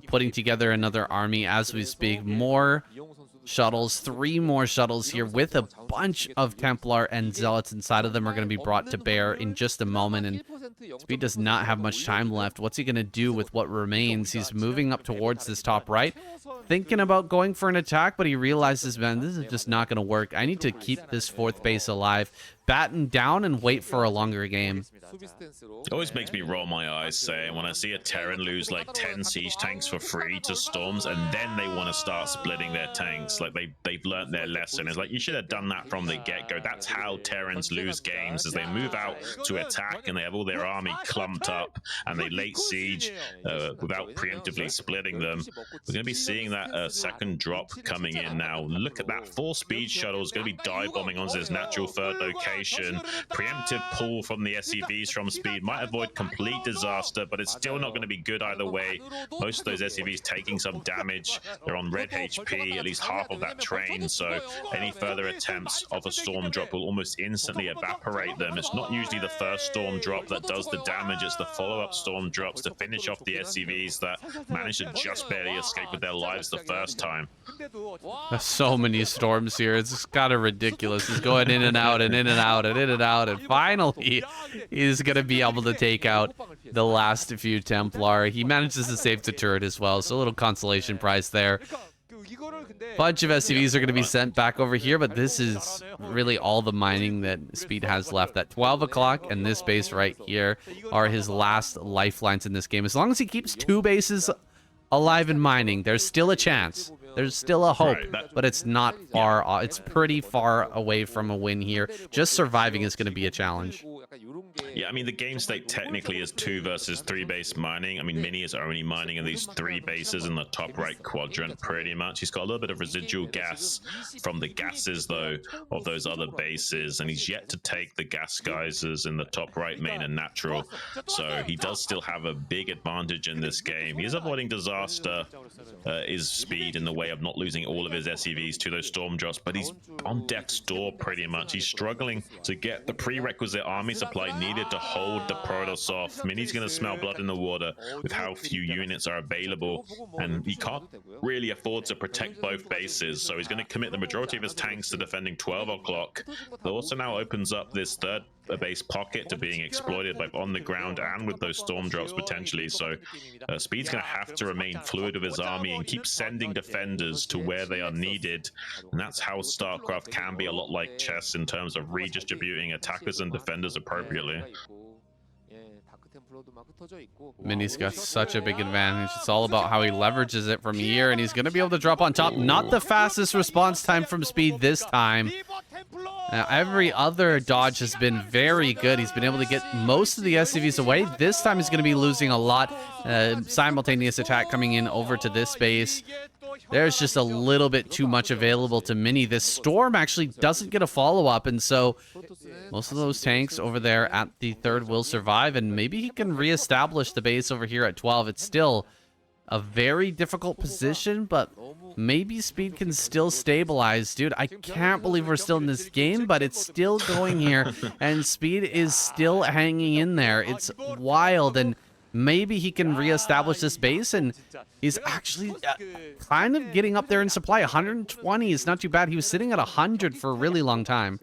putting together another army as we speak. More shuttles, 3 more shuttles here with a bunch of Templar and Zealots inside of them are going to be brought to bear in just a moment, and Speed does not have much time left. What's he going to do with what remains? He's moving up towards this top right, thinking about going for an attack, but he realizes, man, this is just not going to work. I need to keep this 4th base alive, batten down, and wait for a longer game. It always makes me roll my eyes saying when I see a Terran lose like 10 siege tanks for free to storms, and then they want to start splitting their tanks. Like they've learned their lesson. It's like, you should have done that from the get-go. That's how Terrans lose games, as they move out to attack and they have all their army clumped up and they late siege without preemptively splitting them. We're going to be seeing that second drop coming in now. Look at that. 4 speed shuttles going to be dive bombing onto this natural 3rd location. Preemptive pull from the SCVs from Speed might avoid complete disaster, but it's still not going to be good either way. Most of those SCVs taking some damage. They're on red HP, at least half of that train, so any further attempts of a storm drop will almost instantly evaporate them. It's not usually the first storm drop that does the damage, it's the follow-up storm drops to finish off the SCVs that manage to just barely escape with their lives the first time. There's so many storms here. It's kind of ridiculous. He's going in and out and in and out and in and out, and finally he's going to be able to take out the last few Templar. He manages to save the turret as well, so a little consolation prize there. Bunch of SCVs are going to be sent back over here, but this is really all the mining that Speed has left. At 12 o'clock and this base right here are his last lifelines in this game. As long as he keeps 2 bases alive and mining, there's still a chance. There's still a hope, but it's not far off. It's pretty far away from a win here. Just surviving is going to be a challenge. Yeah, I mean, the game state technically is 2 versus 3 base mining. I mean, Mini is only mining in these 3 bases in the top right quadrant, pretty much. He's got a little bit of residual gas from the gases, though, of those other bases, and he's yet to take the gas geysers in the top right main and natural. So he does still have a big advantage in this game. He is avoiding disaster, is Speed, in the way of not losing all of his SCVs to those storm drops, but he's on death's door pretty much. He's struggling to get the prerequisite army supply needed to hold the Protoss off. Mini's going to smell blood in the water with how few units are available, and he can't really afford to protect both bases, so he's going to commit the majority of his tanks to defending 12 o'clock. It also now opens up this 3rd base pocket to being exploited, both on the ground and with those storm drops potentially. So Speed's going to have to remain fluid with his army and keep sending defenders to where they are needed. And that's how StarCraft can be a lot like chess in terms of redistributing attackers and defenders appropriately. Mini's got such a big advantage. It's all about how he leverages it from here, and he's going to be able to drop on top. Not the fastest response time from Speed this time. Every other dodge has been very good. He's been able to get most of the SCVs away. This time he's going to be losing a lot. Simultaneous attack coming in over to this base. There's just a little bit too much available to Mini. This Storm actually doesn't get a follow-up, and so most of those tanks over there at the 3rd will survive, and maybe he can reestablish the base over here at 12. It's still a very difficult position, but maybe Speed can still stabilize. Dude, I can't believe we're still in this game, but it's still going here, and Speed is still hanging in there. It's wild, and maybe he can reestablish this base, and he's actually kind of getting up there in supply. 120 is not too bad. He was sitting at 100 for a really long time.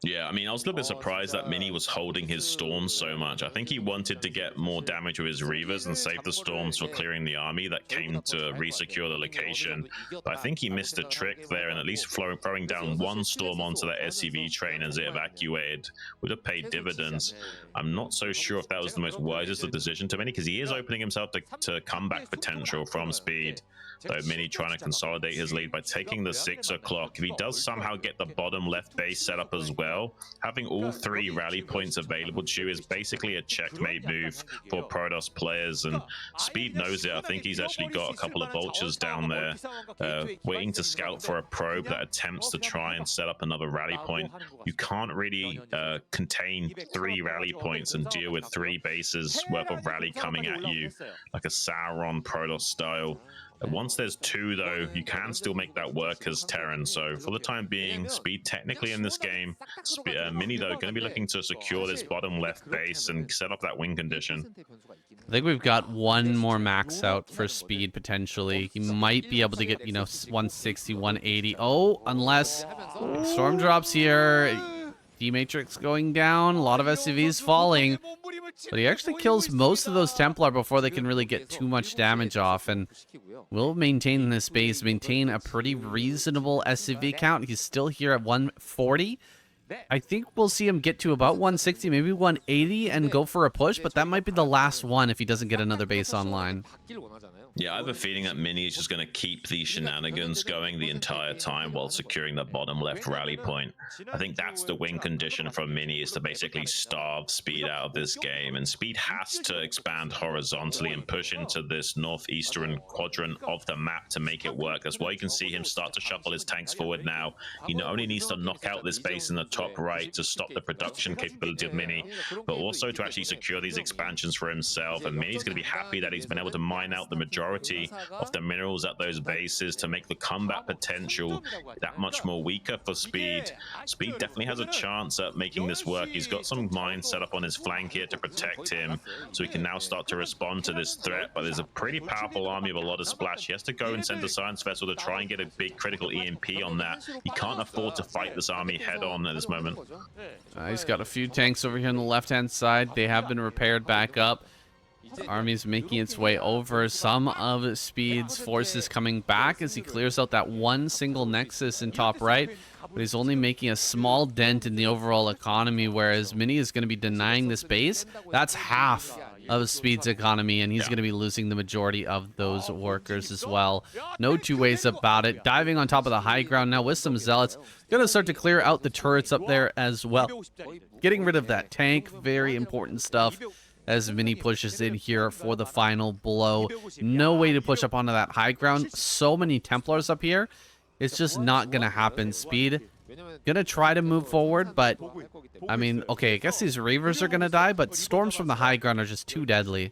Yeah, I mean, I was a little bit surprised that Mini was holding his storms so much. I think he wanted to get more damage with his Reavers and save the storms for clearing the army that came to resecure the location. But I think he missed a trick there, and at least throwing down one storm onto that SCV train as it evacuated would have paid dividends. I'm not so sure if that was the most wisest of decision to Mini, because he is opening himself to comeback potential from Speed. Though Mini trying to consolidate his lead by taking the 6 o'clock. If he does somehow get the bottom left base set up as well, having all 3 rally points available to you is basically a checkmate move for Protoss players, and Speed knows it. I think he's actually got a couple of vultures down there waiting to scout for a probe that attempts to try and set up another rally point. You can't really contain 3 rally points and deal with 3 bases worth of rally coming at you like a Sauron Protoss style. Once there's 2, though, you can still make that work as Terran. So for the time being, Speed technically in this game. Mini, though, going to be looking to secure this bottom left base and set up that win condition. I think we've got one more max out for Speed, potentially. He might be able to get, 160, 180. Oh, unless Storm drops here. D-Matrix going down. A lot of SCVs falling. But he actually kills most of those Templar before they can really get too much damage off. And will maintain this base, maintain a pretty reasonable SCV count. He's still here at 140. I think we'll see him get to about 160, maybe 180, and go for a push. But that might be the last one if he doesn't get another base online. Yeah, I have a feeling that Mini is just going to keep these shenanigans going the entire time while securing the bottom left rally point. I think that's the win condition from Mini, is to basically starve Speed out of this game. And Speed has to expand horizontally and push into this northeastern quadrant of the map to make it work. That's why you can see him start to shuffle his tanks forward now. He not only needs to knock out this base in the top right to stop the production capability of Mini, but also to actually secure these expansions for himself. And Mini's going to be happy that he's been able to mine out the majority of the minerals at those bases to make the combat potential that much more weaker for Speed. Speed definitely has a chance at making this work. He's got some mines set up on his flank here to protect him, so he can now start to respond to this threat. But there's a pretty powerful army of a lot of splash. He has to go and send a science vessel to try and get a big critical EMP on that. He can't afford to fight this army head on at this moment. He's got a few tanks over here on the left-hand side. They have been repaired back up. The army's making its way over. Some of Speed's forces coming back as he clears out that one single nexus in top right. But he's only making a small dent in the overall economy, whereas Mini is going to be denying this base. That's half of Speed's economy, and he's going to be losing the majority of those workers as well. No two ways about it. Diving on top of the high ground now with some Zealots. Going to start to clear out the turrets up there as well. Getting rid of that tank. Very important stuff as Mini pushes in here for the final blow. No way to push up onto that high ground. So many Templars up here. It's just not going to happen. Speed going to try to move forward, but I mean, okay, I guess these Reavers are going to die, but storms from the high ground are just too deadly.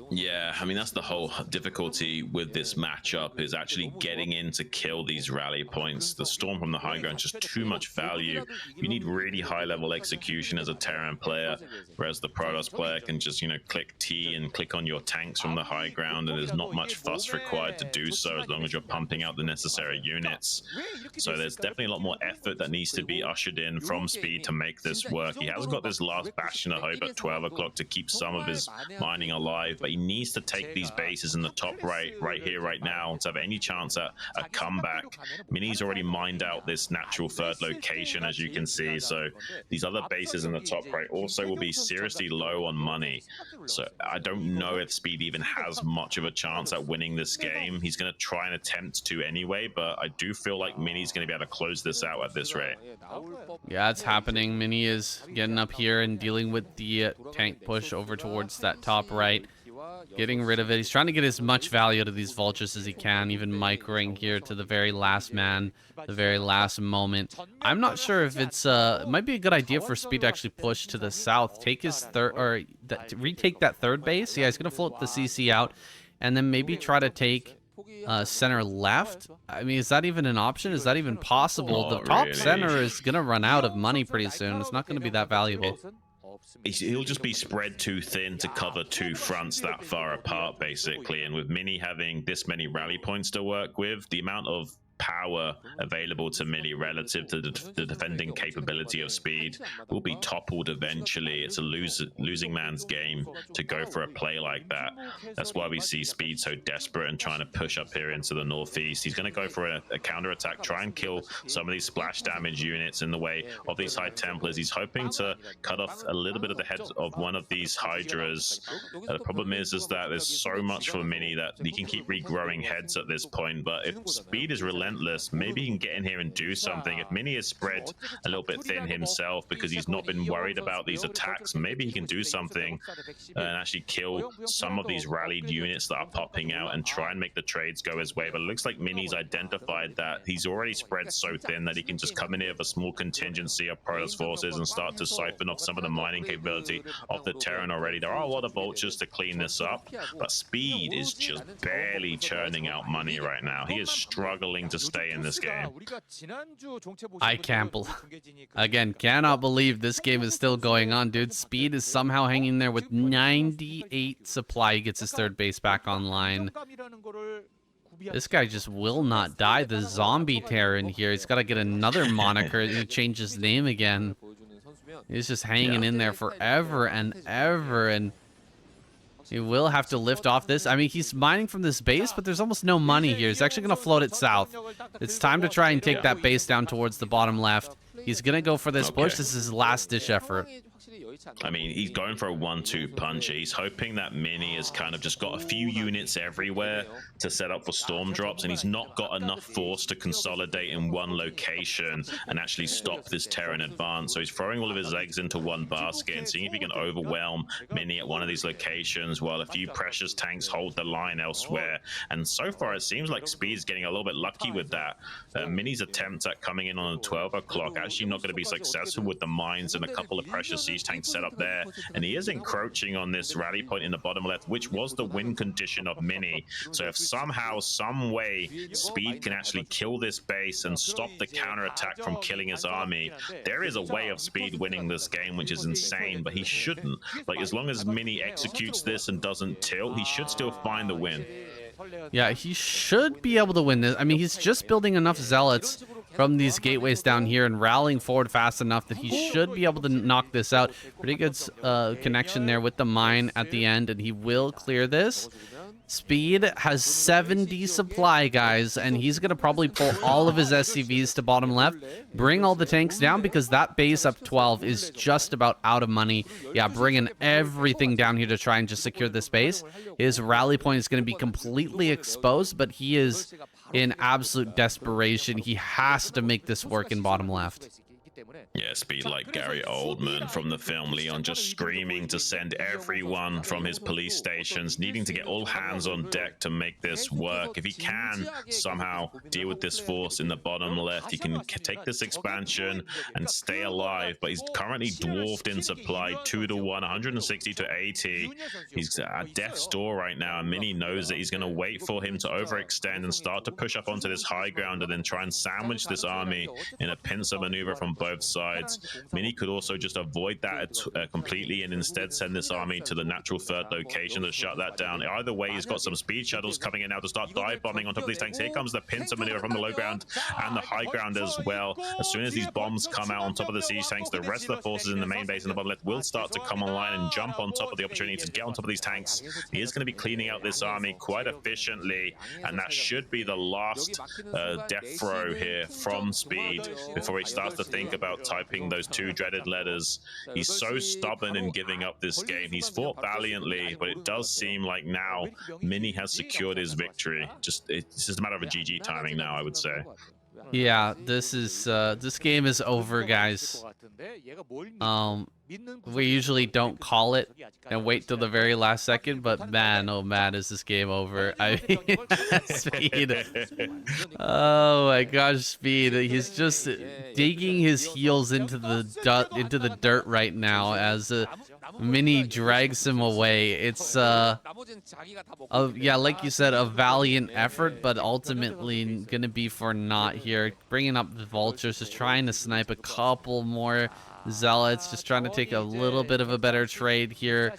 Yeah, I mean that's the whole difficulty with this matchup is actually getting in to kill these rally points. The storm from the high ground is just too much value. You need really high level execution as a Terran player, whereas the Protoss player can just click T and click on your tanks from the high ground, and there's not much fuss required to do so as long as you're pumping out the necessary units. So there's definitely a lot more effort that needs to be ushered in from Speed to make this work. He hasn't got this last bastion of hope at 12 o'clock to keep some of his mining alive, but he needs to take these bases in the top right here, right now to have any chance at a comeback. Mini's already mined out this natural third location, as you can see, so these other bases in the top right also will be seriously low on money. So I don't know if Speed even has much of a chance at winning this game. He's going to try and attempt to anyway, but I do feel like Mini's going to be able to close this out at this rate. Yeah, it's happening. Mini is getting up here and dealing with the tank push over towards that top right. Getting rid of it. He's trying to get as much value out of these vultures as he can, even microing here to the very last man, the very last moment. I'm not sure if it's it might be a good idea for Speed to actually push to the south, take his third, or retake that third base. Yeah, he's gonna float the CC out, and then maybe try to take center left. I mean, is that even an option? Is that even possible? The top center is gonna run out of money pretty soon. It's not gonna be that valuable. He'll just be spread too thin to cover two fronts that far apart, basically. And with Mini having this many rally points to work with, the amount of power available to Mini relative to the defending capability of Speed will be toppled eventually. It's a losing man's game to go for a play like that. That's why we see Speed so desperate and trying to push up here into the northeast. He's going to go for a counter attack, try and kill some of these splash damage units in the way of these High Templars. He's hoping to cut off a little bit of the head of one of these Hydras. The problem is that there's so much for Mini that he can keep regrowing heads at this point, but if Speed is relentless, maybe he can get in here and do something. If Mini is spread a little bit thin himself because he's not been worried about these attacks, maybe he can do something and actually kill some of these rallied units that are popping out and try and make the trades go his way. But it looks like Mini's identified that he's already spread so thin that he can just come in here with a small contingency of Protoss forces and start to siphon off some of the mining capability of the Terran already. There are a lot of vultures to clean this up, but Speed is just barely churning out money right now. He is struggling to stay in this game. I can't cannot believe this game is still going on, dude. Speed is somehow hanging there with 98 supply. He gets his third base back online. This guy just will not die. The zombie Terran here. He's got to get another moniker to change his name again. He's just hanging in there forever and ever, and he will have to lift off this. I mean, he's mining from this base, but there's almost no money here. He's actually going to float it south. It's time to try and take that base down towards the bottom left. He's going to go for this push. This is his last-ditch effort. I mean, he's going for a 1-2 punch. He's hoping that Mini has kind of just got a few units everywhere to set up for storm drops, and he's not got enough force to consolidate in one location and actually stop this Terran advance. So he's throwing all of his eggs into one basket and seeing if he can overwhelm Mini at one of these locations while a few precious tanks hold the line elsewhere. And so far, it seems like Speed's getting a little bit lucky with that. Mini's attempts at coming in on the 12 o'clock actually not going to be successful with the mines and a couple of precious siege tanks set up there, and he is encroaching on this rally point in the bottom left, which was the win condition of Mini. So if somehow, some way, Speed can actually kill this base and stop the counterattack from killing his army, there is a way of Speed winning this game, which is insane, but he shouldn't. Like, as long as Mini executes this and doesn't tilt, he should still find the win. Yeah, he should be able to win this. I mean, he's just building enough zealots from these gateways down here and rallying forward fast enough that he should be able to knock this out. Pretty good connection there with the mine at the end, and he will clear this. Speed has 70 supply, guys, and he's going to probably pull all of his SCVs to bottom left, bring all the tanks down, because that base up 12 is just about out of money. Yeah, bringing everything down here to try and just secure this base. His rally point is going to be completely exposed, but he is in absolute desperation. He has to make this work in bottom left. Yeah, Speed like Gary Oldman from the film Leon, just screaming to send everyone from his police stations, needing to get all hands on deck to make this work. If he can somehow deal with this force in the bottom left, he can take this expansion and stay alive, but he's currently dwarfed in supply 2 to 1, 160 to 80. He's at death's door right now, and Mini knows that he's going to wait for him to overextend and start to push up onto this high ground and then try and sandwich this army in a pincer maneuver from both sides. Mini could also just avoid that completely and instead send this army to the natural third location to shut that down. Either way, he's got some speed shuttles coming in now to start dive bombing on top of these tanks. Here comes the pincer maneuver from the low ground and the high ground as well. As soon as these bombs come out on top of the siege tanks, the rest of the forces in the main base in the bottom left will start to come online and jump on top of the opportunity to get on top of these tanks. He is going to be cleaning out this army quite efficiently, and that should be the last death throw here from Speed before he starts to think about typing those 2 dreaded letters. He's so stubborn in giving up this game. He's fought valiantly, but it does seem like now Mini has secured his victory. It's just a matter of a GG timing now, I would say. Yeah, this game is over, guys. We usually don't call it and wait till the very last second, but man, oh man, is this game over. I mean, Speed. Oh my gosh, Speed. He's just digging his heels into the dirt right now as Mini drags him away. It's yeah, like you said, a valiant effort, but ultimately gonna be for naught here. Bringing up the vultures, just trying to snipe a couple more zealots, just trying to take a little bit of a better trade here.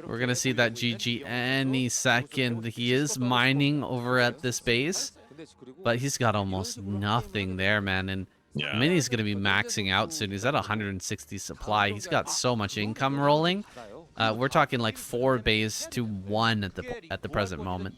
We're gonna see that GG any second. He is mining over at this base, but he's got almost nothing there, man. And yeah, Mini's gonna be maxing out soon. He's at 160 supply. He's got so much income rolling. We're talking like 4 base to 1 at the present moment.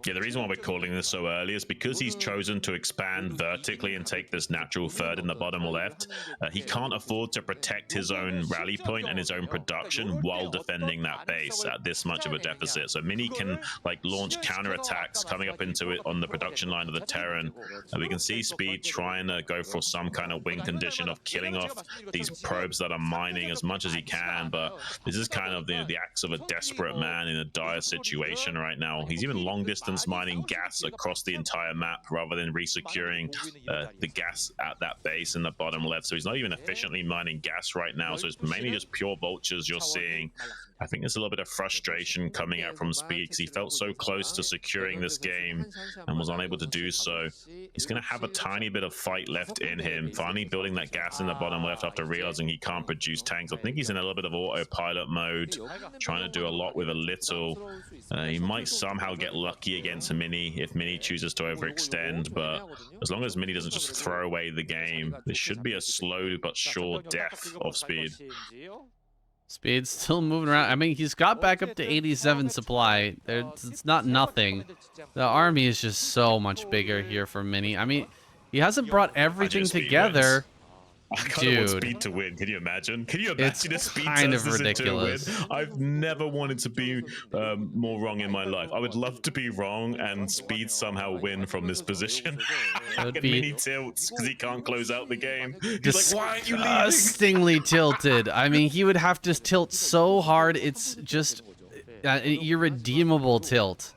Yeah, the reason why we're calling this so early is because he's chosen to expand vertically and take this natural third in the bottom left. He can't afford to protect his own rally point and his own production while defending that base at this much of a deficit. So Mini can like launch counterattacks coming up into it on the production line of the Terran. We can see Speed trying to go for some kind of win condition of killing off these probes that are mining as much as he can, but this is kind of the acts of a desperate man in a dire situation right now. He's even long distance mining gas across the entire map rather than resecuring the gas at that base in the bottom left. So he's not even efficiently mining gas right now. So it's mainly just pure vultures you're seeing. I think there's a little bit of frustration coming out from Speed because he felt so close to securing this game and was unable to do so. He's going to have a tiny bit of fight left in him, finally building that gas in the bottom left after realizing he can't produce tanks. I think he's in a little bit of autopilot mode, trying to do a lot with a little. He might somehow get lucky against Mini if Mini chooses to overextend, but as long as Mini doesn't just throw away the game, this should be a slow but sure death of Speed. Speed's still moving around. I mean, he's got back up to 87 supply. It's not nothing. The army is just so much bigger here for Mini. I mean, he hasn't brought everything together. I kind of want Speed to win. Can you imagine? Can you imagine if Speed kind turns of this ridiculous. into a win? I've never wanted to be more wrong in my life. I would love to be wrong and Speed somehow win from this position. And Mini tilts because he can't close out the game. He's like, why are you leaving? Disgustingly tilted. I mean, he would have to tilt so hard. It's just an irredeemable tilt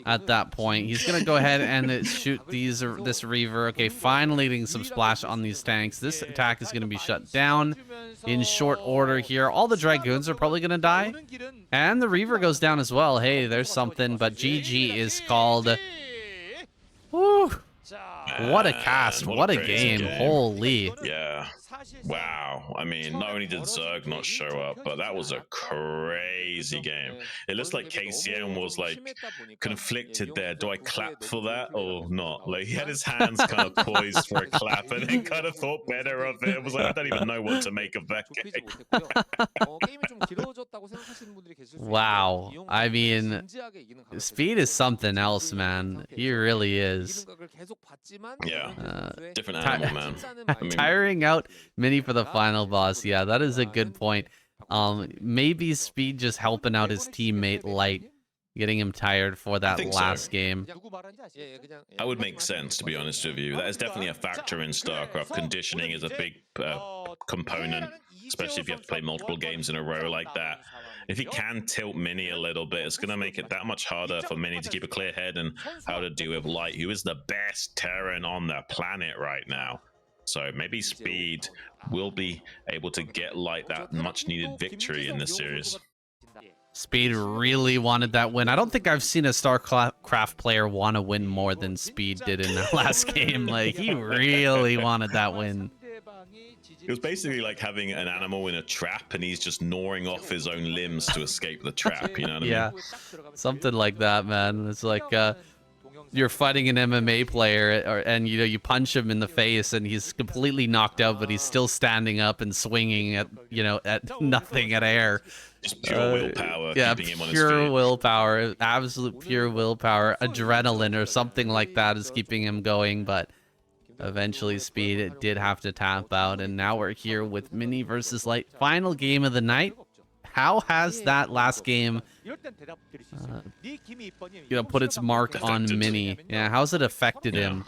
at that point. He's gonna go ahead and shoot this Reaver. Okay, finally getting some splash on these tanks. This attack is gonna be shut down in short order here. All the Dragoons are probably gonna die, and the Reaver goes down as well. Hey, there's something, but GG is called. Woo! What a cast! What a game! Holy! Yeah. Wow. I mean, not only did Zerg not show up, but that was a crazy game. It looks like KCM was like conflicted there. Do I clap for that or not? Like he had his hands kind of poised for a clap and then kind of thought better of it. It was like, I don't even know what to make of that game. Wow. I mean, Speed is something else, man. He really is. Yeah. Different animal, man. I mean, tiring out Mini for the final boss. Yeah, that is a good point. Maybe Speed just helping out his teammate Light getting him tired for that think so. last game. That would make sense, to be honest with you. That is definitely a factor in StarCraft. Conditioning is a big component, especially if you have to play multiple games in a row like that. If he can tilt Mini a little bit, it's going to make it that much harder for Mini to keep a clear head and how to deal with Light, who is the best Terran on the planet right now. So maybe Speed will be able to get Light that much needed victory in this series. Speed really wanted that win. I don't think I've seen a StarCraft player want to win more than Speed did in that last game. Like, he really wanted that win. It was basically like having an animal in a trap and he's just gnawing off his own limbs to escape the trap, you know what I Yeah, mean? something like that, man. It's like you're fighting an MMA player, and you punch him in the face, and he's completely knocked out, but he's still standing up and swinging at at nothing, at air. Just pure willpower, yeah, keeping him on his pure feet. willpower, absolute pure willpower, adrenaline or something like that is keeping him going. But eventually, Speed did have to tap out, and now we're here with Mini versus Light, final game of the night. How has that last game put its mark on Mini? Yeah, how's it affected him?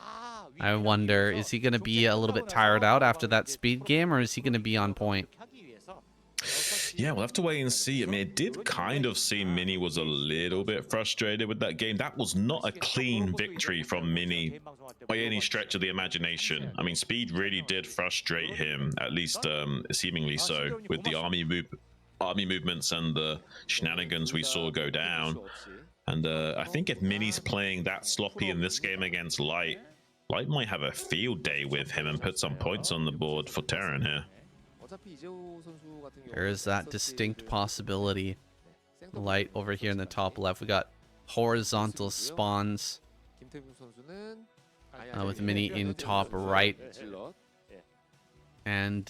I wonder, is he going to be a little bit tired out after that Speed game, or is he going to be on point? Yeah, we'll have to wait and see. I mean, it did kind of seem Mini was a little bit frustrated with that game. That was not a clean victory from Mini by any stretch of the imagination. I mean, Speed really did frustrate him, at least seemingly so, with the army movements and the shenanigans we saw go down. And I think if Mini's playing that sloppy in this game against Light might have a field day with him and put some points on the board for Terran here. There is that distinct possibility. Light over here in the top left. We got horizontal spawns with Mini in top right. And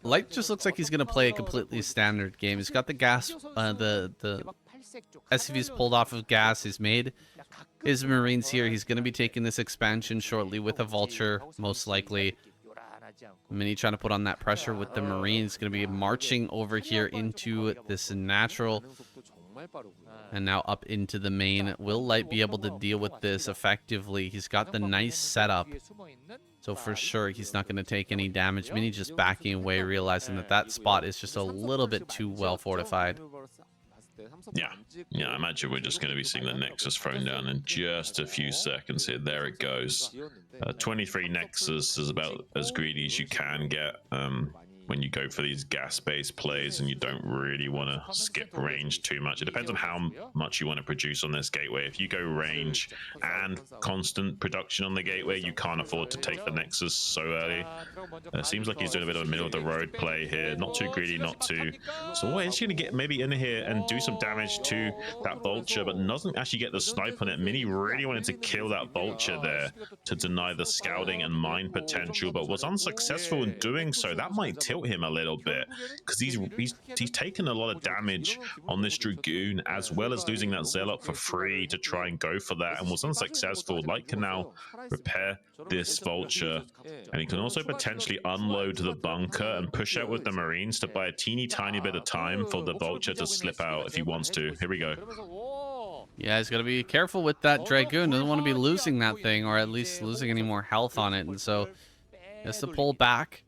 Light just looks like he's going to play a completely standard game. He's got the gas, the SCV's pulled off of gas. He's made his Marines here. He's going to be taking this expansion shortly with a Vulture, most likely. Mini trying to put on that pressure with the Marines. Going to be marching over here into this natural. And now up into the main. Will Light be able to deal with this effectively? He's got the nice setup. So for sure, he's not going to take any damage. Mini just backing away, realizing that that spot is just a little bit too well fortified. Yeah, I imagine we're just going to be seeing the Nexus thrown down in just a few seconds here. There it goes. 23 Nexus is about as greedy as you can get when you go for these gas-based plays and you don't really want to skip range too much. It depends on how much you want to produce on this gateway. If you go range and constant production on the gateway, you can't afford to take the Nexus so early. Seems like he's doing a bit of a middle-of-the-road play here. Not too greedy, not too... So what is he going to get maybe in here and do some damage to that Vulture, but doesn't actually get the snipe on it. Mini really wanted to kill that Vulture there to deny the scouting and mine potential, but was unsuccessful in doing so. That might tilt him a little bit because he's taken a lot of damage on this Dragoon, as well as losing that Zealot for free to try and go for that, and was unsuccessful. Light can now repair this Vulture, and he can also potentially unload the bunker and push out with the Marines to buy a teeny tiny bit of time for the Vulture to slip out if he wants to. Here we go. Yeah, he's got to be careful with that Dragoon. Doesn't want to be losing that thing, or at least losing any more health on it, and so he has to pull back,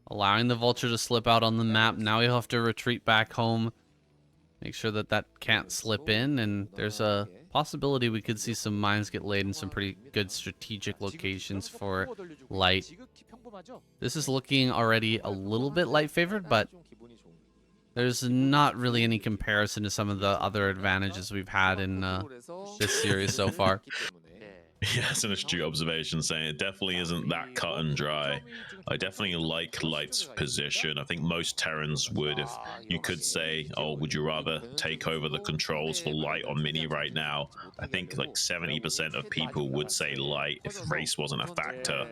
allowing the Vulture to slip out on the map. Now he'll have to retreat back home, make sure that that can't slip in, and there's a possibility we could see some mines get laid in some pretty good strategic locations for Light. This is looking already a little bit Light favored, but there's not really any comparison to some of the other advantages we've had in this series so far. Yeah, that's an astute observation, saying it definitely isn't that cut and dry. I definitely like Light's position. I think most Terrans would, if you could say, oh, would you rather take over the controls for Light or Mini right now? I think like 70% of people would say Light if race wasn't a factor.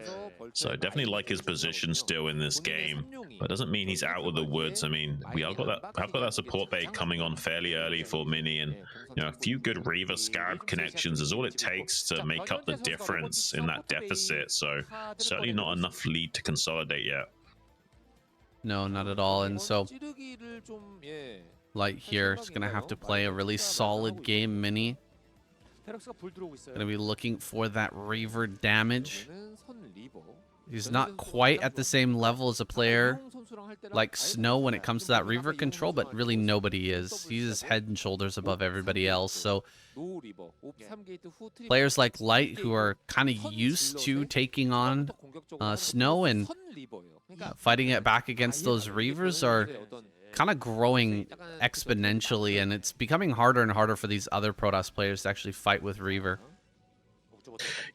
So I definitely like his position still in this game, but it doesn't mean he's out of the woods. I mean, I've got that support bait coming on fairly early for Mini, and a few good Reaver Scarab connections is all it takes to make up the difference in that deficit. So certainly not enough lead to consolidate yet. No, not at all. And so Light here is going to have to play a really solid game. Mini going to be looking for that Reaver damage. He's not quite at the same level as a player like Snow when it comes to that Reaver control, but really nobody is. He's head and shoulders above everybody else. So players like Light, who are kind of used to taking on Snow and fighting it back against those Reavers, are kind of growing exponentially, and it's becoming harder and harder for these other Protoss players to actually fight with Reaver.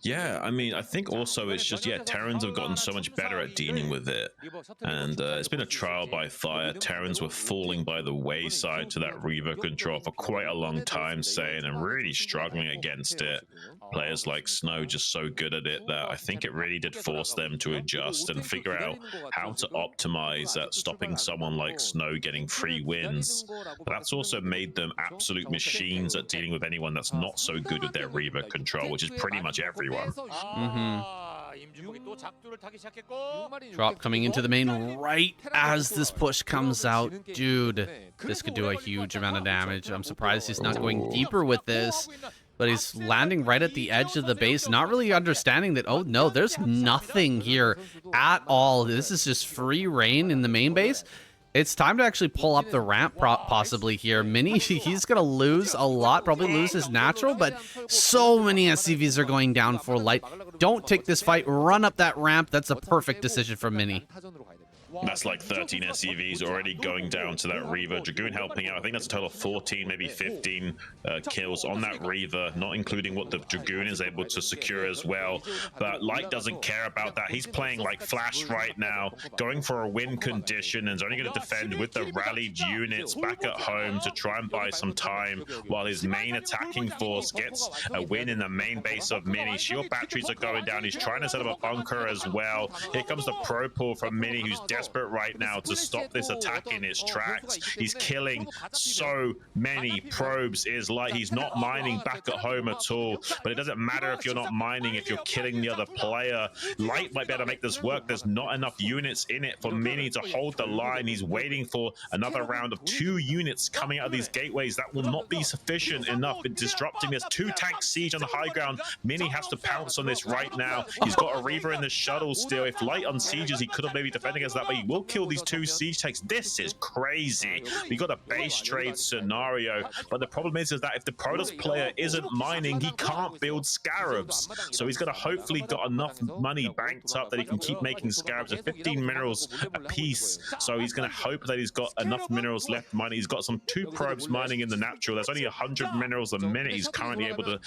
Yeah, I mean, I think also it's just, yeah, Terrans have gotten so much better at dealing with it. And it's been a trial by fire. Terrans were falling by the wayside to that Reaver control for quite a long time, saying, and really struggling against it. Players like Snow just so good at it that I think it really did force them to adjust and figure out how to optimize at stopping someone like Snow getting free wins. But that's also made them absolute machines at dealing with anyone that's not so good with their Reaver control, which is pretty much everyone. Drop coming into the main right as this push comes out. Dude, this could do a huge amount of damage. I'm surprised he's not going deeper with this, but he's landing right at the edge of the base, not really understanding that, oh no, there's nothing here at all. This is just free reign in the main base. It's time to actually pull up the ramp possibly here. Mini, he's going to lose a lot, probably lose his natural, but so many SCVs are going down for Light. Don't take this fight, run up that ramp. That's a perfect decision from Mini. That's like 13 SCVs already going down to that Reaver. Dragoon helping out. I think that's a total of 14, maybe 15 kills on that Reaver, not including what the Dragoon is able to secure as well. But Light doesn't care about that. He's playing like Flash right now, going for a win condition, and is only going to defend with the rallied units back at home to try and buy some time while his main attacking force gets a win in the main base of Mini. Shield batteries are going down. He's trying to set up a bunker as well. Here comes the pro pull from Mini, who's desperate right now to stop this attack in its tracks. He's killing so many probes. Is like he's not mining back at home at all, but it doesn't matter if you're not mining if you're killing the other player. Light might be able to make this work. There's not enough units in it for Mini to hold the line. He's waiting for another round of 2 units coming out of these gateways. That will not be sufficient enough in disrupting this 2-tank siege on the high ground. Mini has to pounce on this right now. He's got a Reaver in the shuttle still. If Light unsieges, he could have maybe defended against that, but he will kill these 2 siege tanks. This is crazy. We got a base trade scenario, but the problem is that if the Protoss player isn't mining, he can't build scarabs. So he's going to hopefully got enough money banked up that he can keep making scarabs at 15 minerals a piece. So he's going to hope that he's got enough minerals left mining. He's got some 2 probes mining in the natural. There's only 100 minerals a minute he's currently able to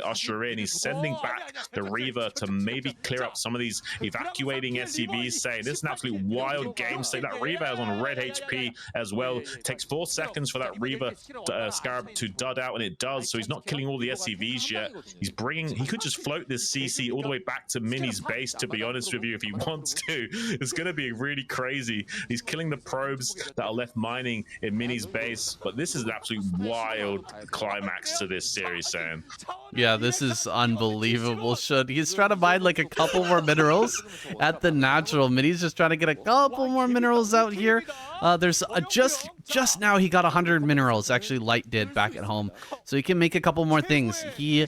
usher in. He's sending back the Reaver to maybe clear up some of these evacuating SCVs, saying this is an absolute wild game. Say that Reaver is on red HP as well. It takes 4 seconds for that Reaver Scarab to dud out, and it does. So he's not killing all the SCVs yet. He's bringing. He could just float this CC all the way back to Mini's base, to be honest with you, if he wants to. It's going to be really crazy. He's killing the probes that are left mining in Mini's base, but this is an absolute wild climax to this series, Sam. Yeah, this is unbelievable. He's trying to mine like a couple more minerals at the natural. Mini's just trying to get a couple more minerals out here. There's just now he got 100 minerals. Actually, Light did back at home, so he can make a couple more things. He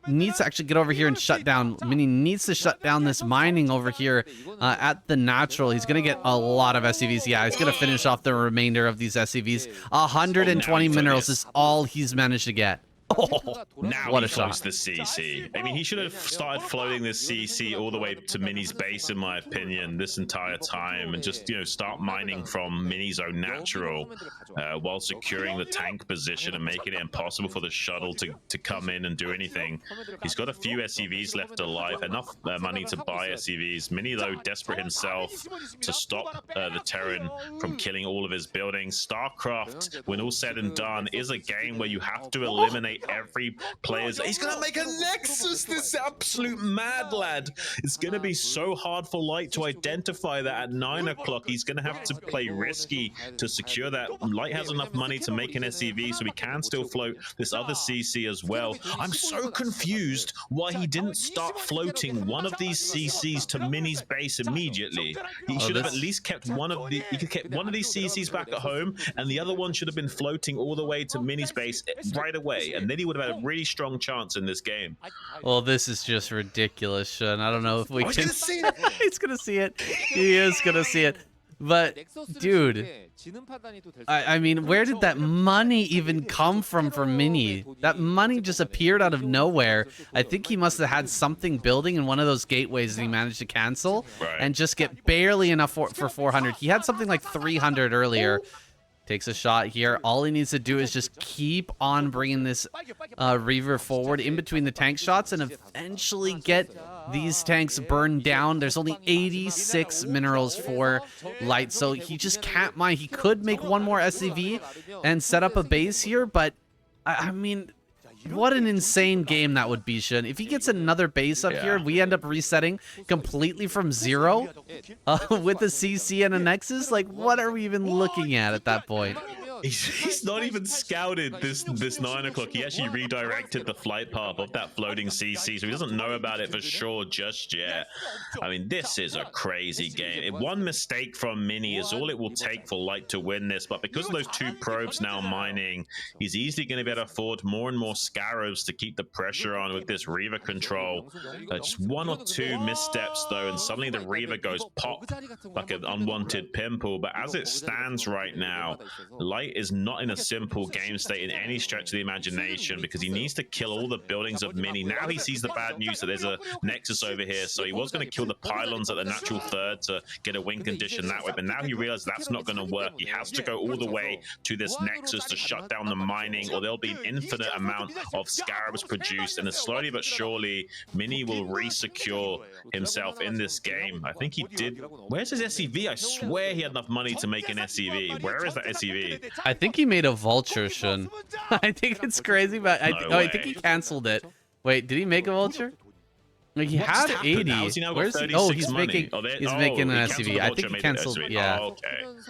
needs to actually get over here and shut down. Mini needs to shut down this mining over here at the natural. He's gonna get a lot of SCVs. Yeah, he's gonna finish off the remainder of these SCVs. 120 minerals is all he's managed to get. Oh, now what he a shot. the CC. I mean, he should have started floating this CC all the way to Mini's base, in my opinion, this entire time, and just, start mining from Mini's own natural while securing the tank position and making it impossible for the shuttle to come in and do anything. He's got a few SCVs left alive, enough money to buy SCVs. Mini, though, desperate himself to stop the Terran from killing all of his buildings. Starcraft, when all said and done, is a game where you have to eliminate make every player's... He's going to make a Nexus, this absolute mad lad. It's going to be so hard for Light to identify that at 9 o'clock. He's going to have to play risky to secure that. Light has enough money to make an SCV, so he can still float this other CC as well. I'm so confused why he didn't start floating one of these CCs to Mini's base immediately. He should have at least kept one of the... He could kept one of these CCs back at home, and the other one should have been floating all the way to Mini's base right away, and then he would have had a really strong chance in this game. Well, this is just ridiculous, Sean. I don't know if we can... He's gonna see it. He's gonna see it. He is gonna see it. But, dude, I mean, where did that money even come from for Mini? That money just appeared out of nowhere. I think he must have had something building in one of those gateways that he managed to cancel and just get barely enough for 400. He had something like 300 earlier. Takes a shot here. All he needs to do is just keep on bringing this Reaver forward in between the tank shots and eventually get these tanks burned down. There's only 86 minerals for Light, so he just can't mine. He could make one more SCV and set up a base here, but I mean, what an insane game that would be, Shin. If he gets another base up here, we end up resetting completely from 0 with a CC and a Nexus. Like, what are we even looking at that point? He's not even scouted this 9 o'clock. He actually redirected the flight path of that floating CC, so he doesn't know about it for sure just yet. I mean, this is a crazy game. One mistake from Mini is all it will take for Light to win this, but because of those 2 probes now mining, he's easily going to be able to afford more and more Scarabs to keep the pressure on with this Reaver control. Just 1 or 2 missteps, though, and suddenly the Reaver goes pop like an unwanted pimple. But as it stands right now, Light is not in a simple game state in any stretch of the imagination because he needs to kill all the buildings of Mini. Now he sees the bad news that there's a Nexus over here, so he was going to kill the pylons at the natural third to get a win condition that way, but now he realizes that's not going to work. He has to go all the way to this Nexus to shut down the mining, or there'll be an infinite amount of Scarabs produced, and then slowly but surely Mini will re-secure himself in this game. I think he did. Where's his SCV? I swear he had enough money to make an SCV. Where is that SCV? I think he made a vulture, Shun. I think it's crazy, but I think he canceled it. Wait, did he make a vulture? Like, he had 80. Where's he? Oh, he's making an SCV. I think he canceled. Yeah,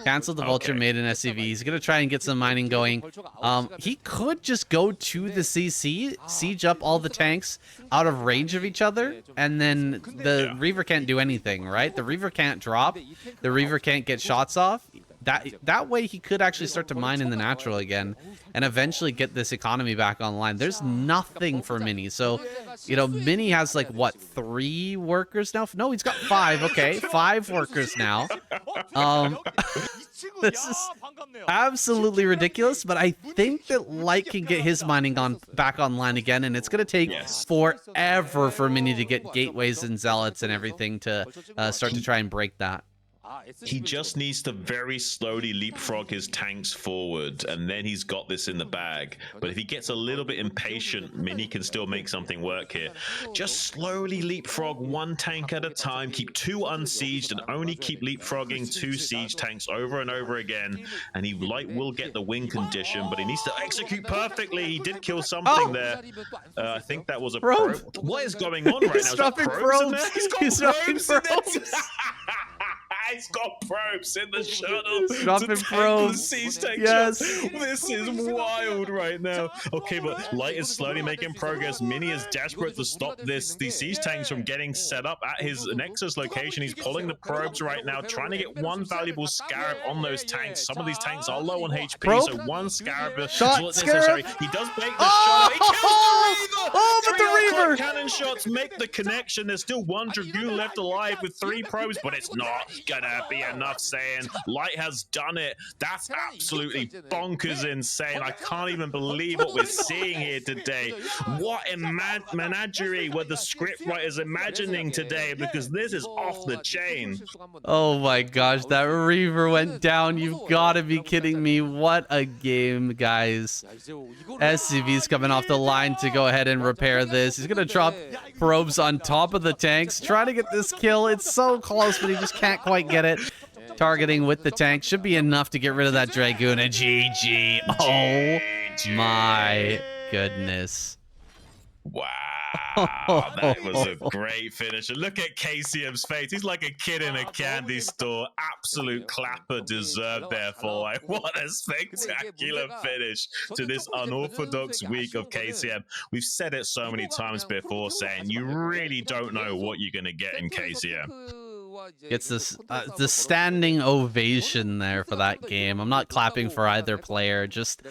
canceled the vulture, made an SCV. He's gonna try and get some mining going. He could just go to the CC, siege up all the tanks out of range of each other, and then the Reaver can't do anything, right? The Reaver can't drop. The Reaver can't get shots off. That way he could actually start to mine in the natural again and eventually get this economy back online. There's nothing for Mini. So, you know, Mini has like, what, 3 workers now? No, he's got 5. Okay, 5 workers now. This is absolutely ridiculous, but I think that Light can get his mining back online again, and it's going to take forever for Mini to get gateways and zealots and everything to start to try and break that. He just needs to very slowly leapfrog his tanks forward, and then he's got this in the bag. But if he gets a little bit impatient, Mini can still make something work here. Just slowly leapfrog 1 tank at a time, keep 2 unsieged, and only keep leapfrogging 2 siege tanks over and over again, and Light will get the win condition, but he needs to execute perfectly. He did kill something there. I think that was a probe. What is going on right now? He's dropping probes. He's dropping probes. He's got probes in the shuttle. Dropping probes. Yes. This is wild right now. Okay, but Light is slowly making progress. Mini is desperate to stop these siege tanks from getting set up at his Nexus location. He's pulling the probes right now, trying to get 1 valuable Scarab on those tanks. Some of these tanks are low on HP, so 1 Scarab is necessary. He does break the shot. He kills the Reaver! Oh, but the Reaver! Cannon shots make the connection. There's still 1 Dragoon left alive with 3 probes, but it's not gonna be enough, saying Light has done it. That's absolutely bonkers insane. I can't even believe what we're seeing here today. What a menagerie were the script writers imagining today, because this is off the chain. Oh my gosh, that Reaver went down. You've got to be kidding me. What a game, guys. SCV's coming off the line to go ahead and repair this. He's going to drop probes on top of the tanks, trying to get this kill. It's so close, but he just can't quite get it. Targeting with the tank should be enough to get rid of that Dragoon. And GG. Oh my goodness. Wow, that was a great finish. And look at KCM's face. He's like a kid in a candy store. Absolute clapper deserved there for like, what a spectacular finish to this unorthodox week of KCM. We've said it so many times before, saying you really don't know what you're going to get in KCM. Gets this the standing ovation there for that game. I'm not clapping for either player, just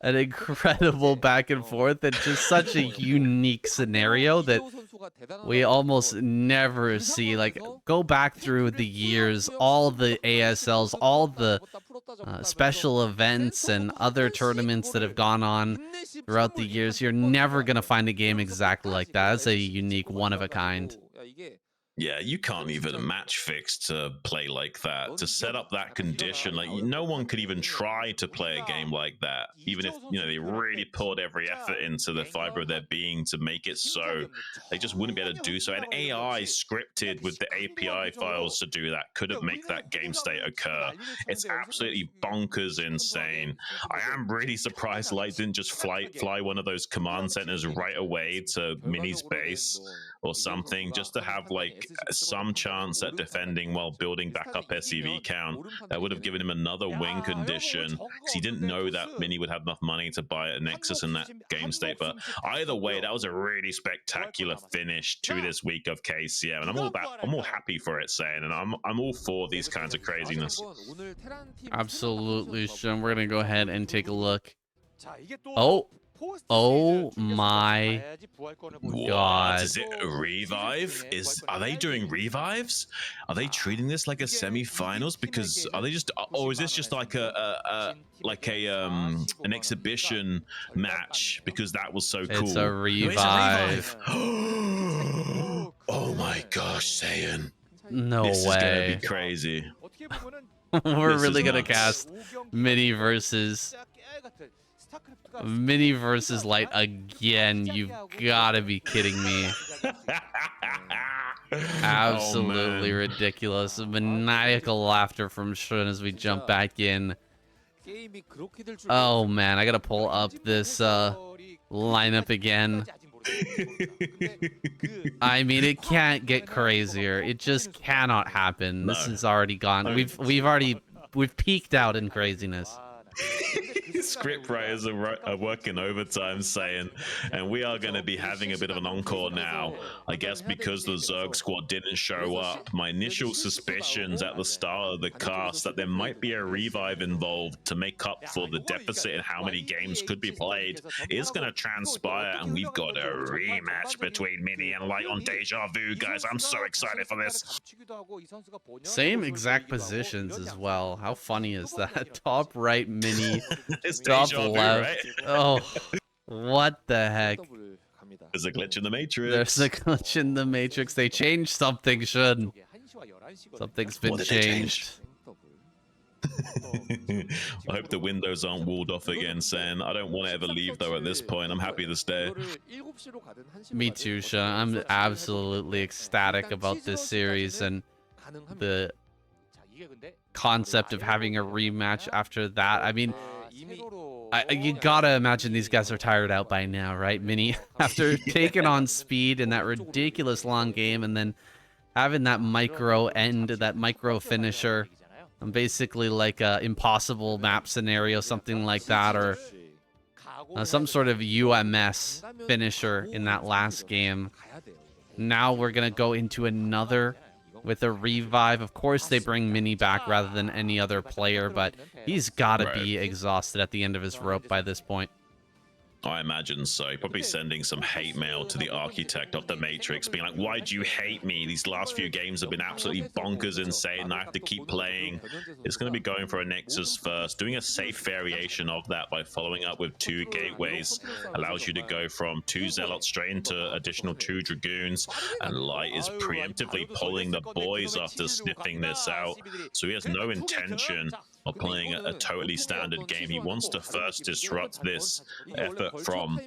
an incredible back and forth and just such a unique scenario that we almost never see. Like, go back through the years, all the ASLs, all the special events and other tournaments that have gone on throughout the years. You're never going to find a game exactly like that. It's a unique, one of a kind. Yeah, you can't even match fix to play like that, to set up that condition. Like, no one could even try to play a game like that, even if, you know, they really poured every effort into the fiber of their being to make it so. They just wouldn't be able to do so. And AI scripted with the API files to do that couldn't make that game state occur. It's absolutely bonkers insane. I am really surprised Light didn't just fly one of those command centers right away to Mini's base or something, just to have like some chance at defending while building back up SCV count. That would have given him another win condition, because he didn't know that Mini would have enough money to buy a Nexus in that game state. But either way, that was a really spectacular finish to this week of KCM, and I'm all happy for it, saying, and I'm all for these kinds of craziness. Absolutely, Sean. We're gonna go ahead and take a look. Oh my god. Is it a revive? Are they doing revives? Are they treating this like a semi-finals? Because are they just, or is this just like an exhibition match? Because that was so cool. It's a revive. Oh my gosh, Saiyan. No this way. Is gonna be crazy. We're This really is gonna nuts. cast Mini versus Light again. You've gotta be kidding me. Absolutely ridiculous. Maniacal laughter from Shun as we jump back in. Oh man, I gotta pull up this lineup again. I mean, it can't get crazier. It just cannot happen. No. This is already gone. We've peaked out in craziness. Script writers are working overtime, saying, and we are going to be having a bit of an encore now. I guess because the Zerg squad didn't show up, my initial suspicions at the start of the cast that there might be a revive involved to make up for the deficit in how many games could be played is going to transpire, and we've got a rematch between Mini and Light on Deja Vu, guys. I'm so excited for this. Same exact positions as well. How funny is that? Top right Mini, It's top Deja Vu, left. right? Oh, what the heck? There's a glitch in the Matrix. There's a glitch in the Matrix. They changed something, Shun. Something's been changed. I hope the windows aren't walled off again, saying I don't want to ever leave though at this point. I'm happy to stay. Me too, Shun. I'm absolutely ecstatic about this series and the concept of having a rematch after that. I mean, you gotta imagine these guys are tired out by now, right? Mini, after taking on Speed in that ridiculous long game and then having that micro end, that micro finisher, and basically like a impossible map scenario, something like that, or some sort of UMS finisher in that last game. Now we're gonna go into another with a revive. Of course, they bring Mini back rather than any other player, but he's got to be exhausted at the end of his rope by this point. I imagine so. Probably sending some hate mail to the architect of the Matrix, being like, why do you hate me? These last few games have been absolutely bonkers insane. I have to keep playing. It's going to be going for a Nexus first, doing a safe variation of that by following up with 2 gateways. Allows you to go from 2 Zealots straight into additional 2 Dragoons, and Light is preemptively pulling the boys after sniffing this out. So he has no intention of playing a totally standard game. He wants to first disrupt this effort from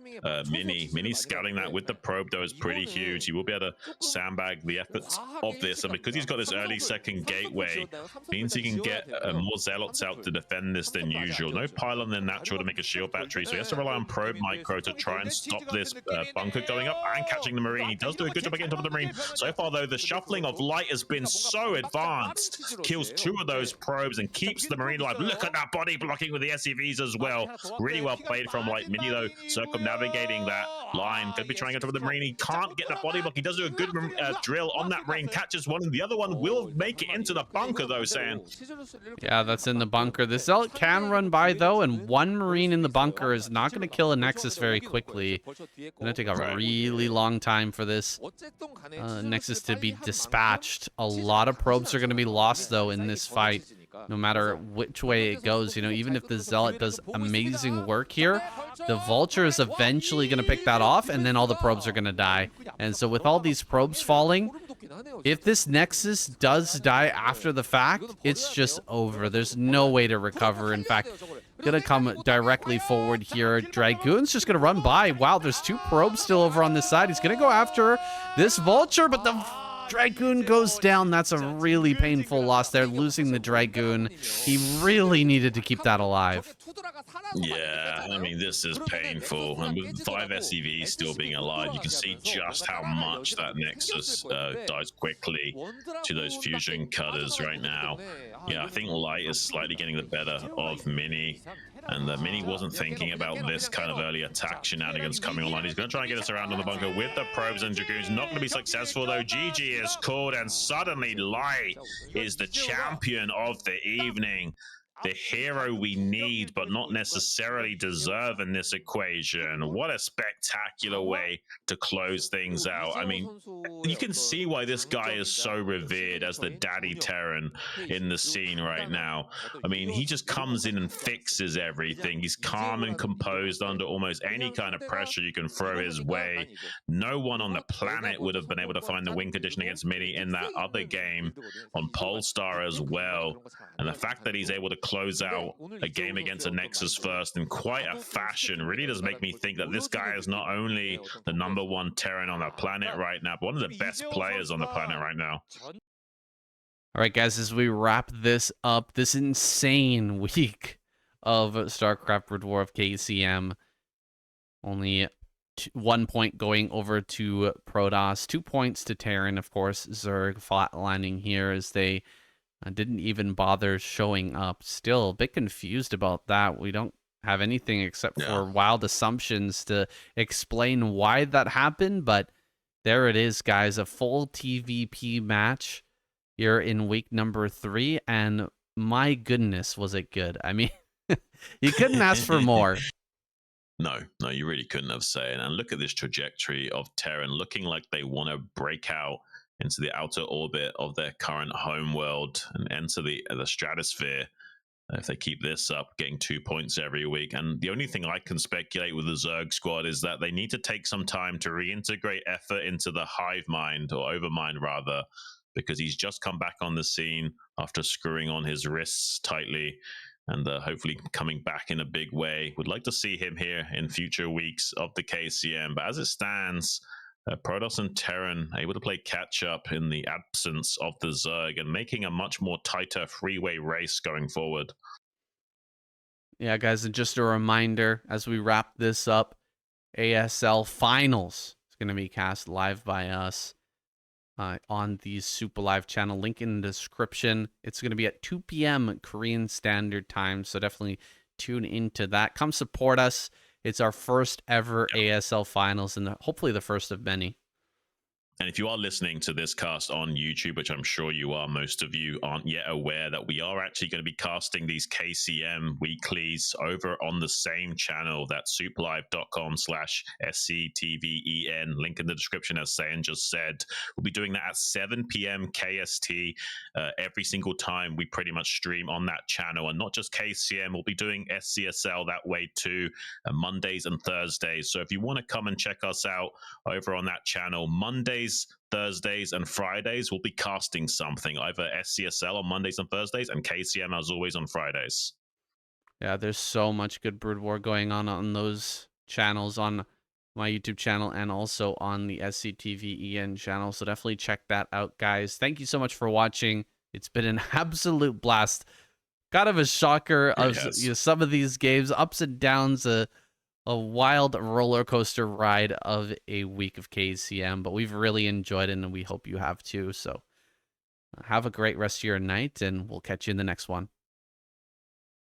Mini. Mini scouting that with the probe, though, is pretty huge. He will be able to sandbag the efforts of this, and because he's got this early second gateway, means he can get more zealots out to defend this than usual. No pylon than natural to make a shield battery, so he has to rely on probe micro to try and stop this bunker going up and catching the Marine. He does do a good job of getting top of the Marine. So far, though, the shuffling of light has been so advanced. Kills 2 of those probes and keeps the Marine alive. Look at that body blocking with the SCVs as well. Really well played from Light Mini, though, circumnavigating that line. Could be trying to get top of the Marine. He can't get the body block. He does do a good drill on that Marine, catches one, and the other one will make it into the bunker, though, Sam. Yeah, that's in the bunker. The Zealot can run by, though, and 1 Marine in the bunker is not going to kill a Nexus very quickly. Going to take a really long time for this Nexus to be dispatched. A lot of probes are going to be lost, though, in this fight, no matter which way it goes. You know, even if the Zealot does amazing work here, the Vulture is eventually going to pick that off, and then all the probes are going to die. And so with all these probes falling, if this Nexus does die after the fact, it's just over. There's no way to recover. In fact, gonna come directly forward here. Dragoon's just gonna run by. Wow, there's 2 probes still over on this side. He's gonna go after this Vulture, but the Dragoon goes down. That's a really painful loss there, losing the Dragoon. He really needed to keep that alive. Yeah, I mean, this is painful. And with 5 SCVs still being alive, you can see just how much that Nexus dies quickly to those fusion cutters right now. Yeah, I think Light is slightly getting the better of Mini. And the Mini wasn't thinking about this kind of early attack shenanigans coming online. He's going to try and get us around on the bunker with the probes and Dragoons. Not going to be successful, though. GG is called, and suddenly Light is the champion of the evening. The hero we need, but not necessarily deserve in this equation. What a spectacular way to close things out. I mean, you can see why this guy is so revered as the daddy Terran in the scene right now. I mean, he just comes in and fixes everything. He's calm and composed under almost any kind of pressure you can throw his way. No one on the planet would have been able to find the win condition against Mini in that other game on Polestar as well. And the fact that he's able to close out a game against a Nexus first in quite a fashion really does make me think that this guy is not only the #1 Terran on the planet right now, but one of the best players on the planet right now. All right, guys, as we wrap this up, this insane week of StarCraft Broodwar of KCM, only 1 point going over to Protoss, 2 points to Terran, of course. Zerg flatlining here as they didn't even bother showing up. Still a bit confused about that. We don't have anything except for wild assumptions to explain why that happened, but there it is, guys. A full TVP match here in week number 3, and my goodness, was it good. I mean, you couldn't ask for more. No, you really couldn't have said. And look at this trajectory of Terran, looking like they want to break out into the outer orbit of their current home world and enter the stratosphere if they keep this up, getting 2 points every week. And the only thing I can speculate with the Zerg squad is that they need to take some time to reintegrate effort into the hive mind, or overmind rather, because he's just come back on the scene after screwing on his wrists tightly and hopefully coming back in a big way. Would like to see him here in future weeks of the KCM, but as it stands, Protoss and Terran able to play catch-up in the absence of the Zerg and making a much more tighter freeway race going forward. Yeah, guys, and just a reminder, as we wrap this up, ASL Finals is going to be cast live by us on the Super Live channel. Link in the description. It's going to be at 2 p.m. Korean Standard Time, so definitely tune into that. Come support us. It's our first ever ASL Finals, and hopefully the first of many. And if you are listening to this cast on YouTube, which I'm sure you are, most of you aren't yet aware that we are actually going to be casting these KCM weeklies over on the same channel. That's superlive.com/SCTVEN. Link in the description, as Sayan just said. We'll be doing that at 7 p.m. KST every single time we pretty much stream on that channel. And not just KCM, we'll be doing SCSL that way too, Mondays and Thursdays. So if you want to come and check us out over on that channel, Mondays Mondays, Thursdays, and Fridays, we'll be casting something, either SCSL on Mondays and Thursdays, and KCM as always on Fridays. Yeah, there's so much good Brood War going on those channels, on my YouTube channel and also on the SCTV channel. So definitely check that out, guys. Thank you so much for watching. It's been an absolute blast. Kind of a shocker of some of these games, ups and downs, a wild roller coaster ride of a week of KCM, but we've really enjoyed it and we hope you have too. So have a great rest of your night and we'll catch you in the next one.